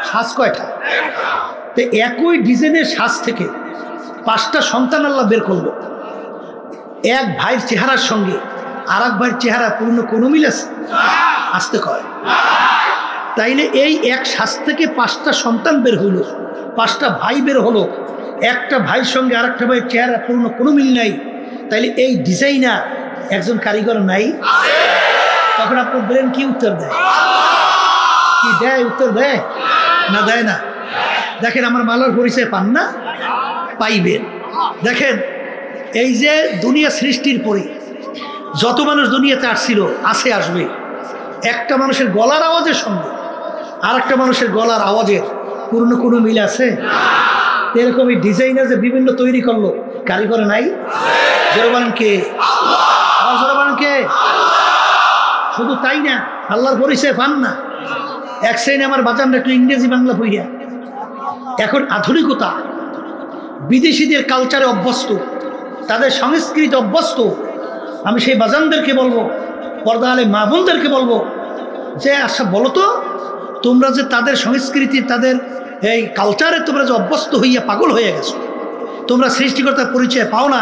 সাজ কয়টা? তো একই ডিজাইনের সাজ থেকে 5টা সন্তান আল্লাহ বের করলো। এক ভাইয়ের চেহারার সঙ্গে আর এক ভাইয়ের চেহারা পূর্ণ কোনো মিল আছে? আসতে কয়। তাইলে এই এক সাজ থেকে 5টা সন্তান বের হইল, 5টা ভাই বের হলো, একটা ভাইয়ের সঙ্গে আর একটা ভাইয়ের চেহারা পূর্ণ কোনো মিল নাই। তাইলে এই ডিজাইনার একজন কারিগর নাই? তখন আপনার ব্রেন কি উত্তর দেয়? কি দেয়? উত্তর দেয় না? দেয় না? দেখেন আমার মালার পরিচয় পান না? পাইবেন। দেখেন এই যে দুনিয়া সৃষ্টির পরে যত মানুষ দুনিয়াতে আসছিল, আসে, আসবে, একটা মানুষের গলার আওয়াজের সঙ্গে আর একটা মানুষের গলার আওয়াজের পূর্ণ কোনো মিল আছে? এরকম এই ডিজাইনার যে বিভিন্ন তৈরি করলো, কারিগর নাই? জোরে বলেন কে? জোরে বলেন কে? শুধু তাই না, আল্লাহর পরিচয় পান না। এক শ্রেণী আমার বাজানরা একটু ইংরেজি বাংলা পড়িয়া এখন আধুনিকতা, বিদেশিদের কালচারে অভ্যস্ত, তাদের সংস্কৃতি অভ্যস্ত। আমি সেই বাজানদেরকে বলবো, পর্দা আলে মা বোনদেরকে বলবো যে আচ্ছা বলো তো, তোমরা যে তাদের সংস্কৃতি, তাদের এই কালচারে তোমরা যে অভ্যস্ত হইয়া পাগল হয়ে গেছো, তোমরা সৃষ্টিকর্তার পরিচয় পাও না।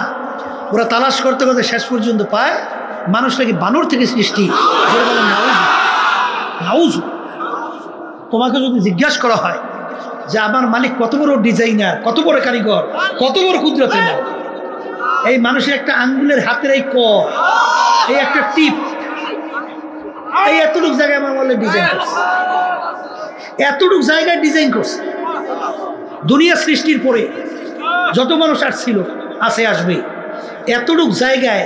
ওরা তালাশ করতে করতে শেষ পর্যন্ত পায় মানুষ নাকি বানর থেকে সৃষ্টি। তোমাকে যদি জিজ্ঞাসা করা হয় যে আমার মালিক কত বড় ডিজাইনার, কত বড় কারিগর, কত বড় কুদরতের মালিক, এই মানুষের একটা আঙ্গুলের হাতের এই এই একটা টিপ, এই এতটুকু জায়গায় আমার বলে ডিজাইন করছে, এতটুকু জায়গায় ডিজাইন করছে। দুনিয়া সৃষ্টির পরে যত মানুষ আসছিল, আসে, আসবে, এতটুকু জায়গায়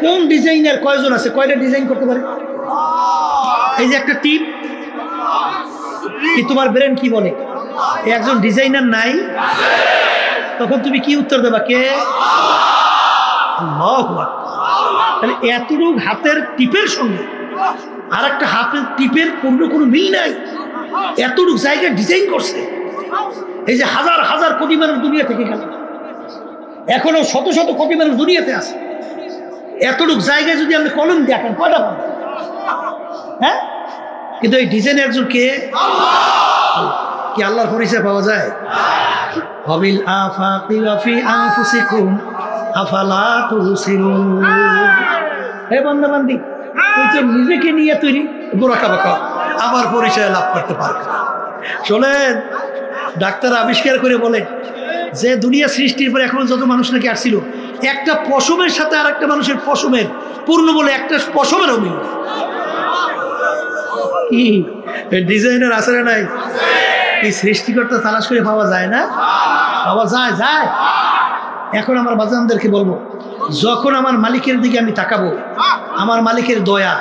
কোন ডিজাইনার কয়জন আছে? কয়টা ডিজাইন করতে পারে? এই যে একটা টিপ, কি তোমার ব্রেন কি বলে? একজন ডিজাইনার নাই? তখন তুমি কি উত্তর দেবা? কে? আল্লাহু আকবার। তাহলে এতটুকু হাতের টিপের সঙ্গে আর একটা হাতের টিপের কোনো মিল নাই। এতটুকু জায়গা ডিজাইন করছে। এই যে হাজার হাজার কোটি মানুষ দুনিয়া থেকে গেল, এখনো শত শত কোটি মানুষ দুনিয়াতে আছে। এতটুকু জায়গায় যদি আপনি কলম দেখেন কয়টা পাবেন? হ্যাঁ, কিন্তু এই ডিজাইন একজন কে? কি আল্লাহর পরিচয় পাওয়া যায়? ওয়াবিল আফাকি ওয়া ফি আনফুসিকুম আফালা তুবসিরুন। হে বান্দা বান্দি, তুই তো নিজেকে নিয়ে তৈরি বোরাকাবা কর, আমার পরিচয় লাভ করতে পারবে। শোনেন, ডাক্তার আবিষ্কার করে বলে যে দুনিয়া সৃষ্টির পর এখন যত মানুষ নাকি আসছিল, একটা পশমের সাথে আর একটা মানুষের পশমের পূর্ণ বলে একটা পশমেরও মিল। কি ডিজাইনার আছে না নাই? এই সৃষ্টিকর্তা তালাশ করে পাওয়া যায় না? পাওয়া যায়, যায়। এখন আমার বাজানদেরকে বলবো, যখন আমার মালিকের দিকে আমি তাকাবো, আমার মালিকের দয়া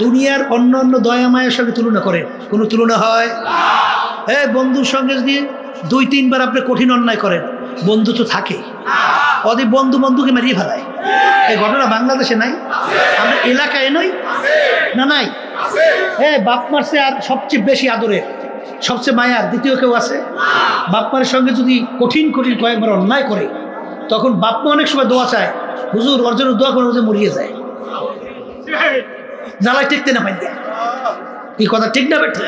দুনিয়ার অন্য অন্য দয়া মায়ের সঙ্গে তুলনা করে কোনো তুলনা হয়? হ্যাঁ, বন্ধুর সঙ্গে যদি 2-3 বার আপনি কঠিন অন্যায় করেন, বন্ধু তো থাকে, অদি বন্ধু বন্ধুকে মারিয়ে ফেলায়। এই ঘটনা বাংলাদেশে নাই? আমরা এলাকায় নই না? নাই? হ্যাঁ, বাপ মারছে আর সবচেয়ে বেশি আদরে, সবচেয়ে মায়ার দ্বিতীয় কেউ আছে? বাপ মায়ের সঙ্গে যদি কঠিন কঠিন কয়েকবার অন্যায় করে, তখন বাপ মা অনেক সময় দোয়া চায়, হুজুর ওর জন্য দোয়া করে, যে মরিয়ে যায়, জ্বালায় টিকতে না পাই। এই কথা ঠিক না বেঠিক?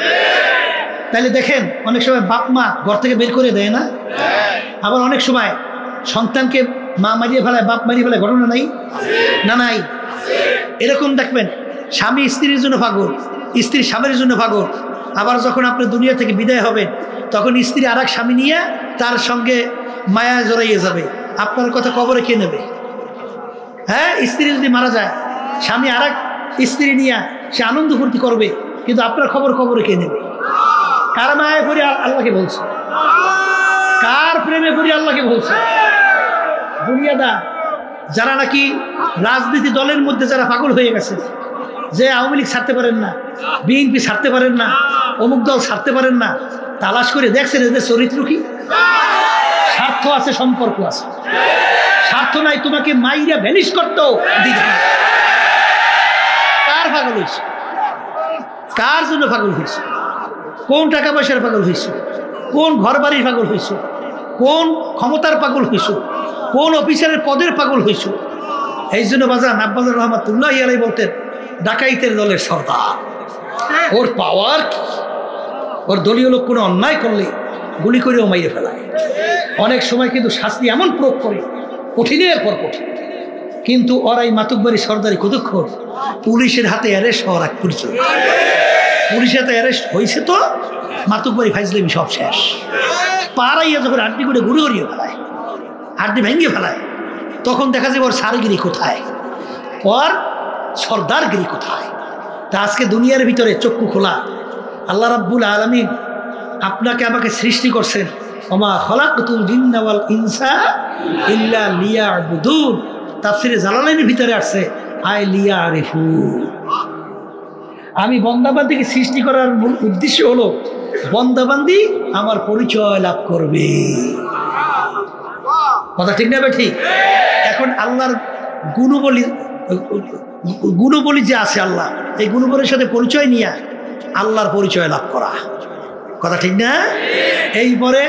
তাহলে দেখেন, অনেক সময় বাপ মা ঘর থেকে বের করে দেয় না? আবার অনেক সময় সন্তানকে মা মারিয়ে ফেলায়, বাপ মারিয়ে ফেলায়, ঘটনা নাই না? নাই? এরকম দেখবেন, স্বামী স্ত্রীর জন্য পাগল, স্ত্রী স্বামীর জন্য পাগল। আবার যখন আপনি দুনিয়া থেকে বিদায় হবেন, তখন স্ত্রী আর এক স্বামী নিয়ে তার সঙ্গে মায়া জড়াইয়ে যাবে। আপনার কথা কবরে কে নেবে? হ্যাঁ, স্ত্রী যদি মারা যায়, স্বামী আর এক স্ত্রী নিয়ে সে আনন্দ ফুর্তি করবে, কিন্তু আপনার খবর কবরে কে নেবে? কার মায়ায় পড়ে আল্লাহকে বলছে? কার প্রেমে পড়ে আল্লাহকে বলছে? দুনিয়াদা যারা নাকি রাজনীতি দলের মধ্যে যারা পাগল হয়ে গেছে, যে আওয়ামী লীগ ছাড়তে পারেন না, বিএনপি ছাড়তে পারেন না, অমুক দল ছাড়তে পারেন না, তালাশ করে দেখছেন এদের চরিত্র কি? স্বার্থ আছে, সম্পর্ক আছে। স্বার্থ নাই, তোমাকে মাইরা ভ্যানিশ করতেও দিতে না। কার পাগল হয়েছে? কার জন্য পাগল হয়েছে? কোন টাকা পয়সার পাগল হয়েছে? কোন ঘর বাড়ির পাগল হয়েছে? কোন ক্ষমতার পাগল হয়েছ? কোন অফিসারের পদের পাগল হয়েছ? এই জন্য বাজান আব্বাজান রহমাতুল্লাহ আলাই বলতেন, ডাকাইতের দলের সর্দার, ওর পাওয়ার কি? ওর দলীয় লোক কোনো অন্যায় করলে গুলি করেও মাইরে ফেলায়। অনেক সময় কিন্তু শাস্তি এমন প্রয়োগ করে, কঠিনের পর কঠিন। কিন্তু ওরাই মাতুকবাড়ি সর্দারি কতক্ষণ? পুলিশের হাতে অ্যারেস্ট হওয়ার আগ পর্যন্ত। পুলিশের হাতে অ্যারেস্ট হয়েছে তো মাতুকবাড়ি ফাইজলামি সব শেষ। পাড়াইয়া যখন আড্ডি করে ঘুরে ঘুরিয়ে ফেলায়, আড্ডি ভেঙে ফেলায়, তখন দেখা যায় ওর সারগিরি কোথায়, ওর সর্দারগিরি কোথায়। তা আজকে দুনিয়ার ভিতরে চক্ষু খোলা, আল্লাহ রাব্বুল আলামিন আপনাকে আমাকে সৃষ্টি করছেন, ওমা খলাকতুল জিন্না ওয়াল ইনসা ইল্লা লিয়াবুদুন। তাফসীরে জালালাইনের ভিতরে আসছে আই লিয়ারিফুন। আমি বন্দাবান্দিকে সৃষ্টি করার মূল উদ্দেশ্য হলো বন্দাবান্দি আমার পরিচয় লাভ করবে। কথা ঠিক না ঠিক? এখন আল্লাহর গুণবলী যে আছে আল্লাহ, এই গুণবলীর সাথে পরিচয় নিয়ে আল্লাহর পরিচয় লাভ করা। কথা ঠিক না? এইপরে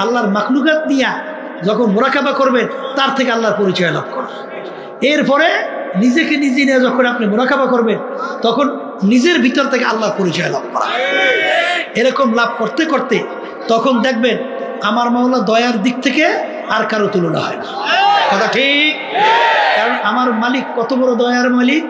আল্লাহর মাখলুকাত নিয়ে যখন মোরাকাবা করবেন, তার থেকে আল্লাহর পরিচয় লাভ করা। এরপরে নিজেকে নিজে নিয়ে যখন আপনি মোরাকাবা করবেন, তখন নিজের ভিতর থেকে আল্লাহর পরিচয় লাভ করা। এরকম লাভ করতে করতে তখন দেখবেন আমার মাওলা দয়ার দিক থেকে আর কারো তুলনা হয় না। কথা ঠিক? কারণ আমার মালিক কত বড় দয়ার মালিক।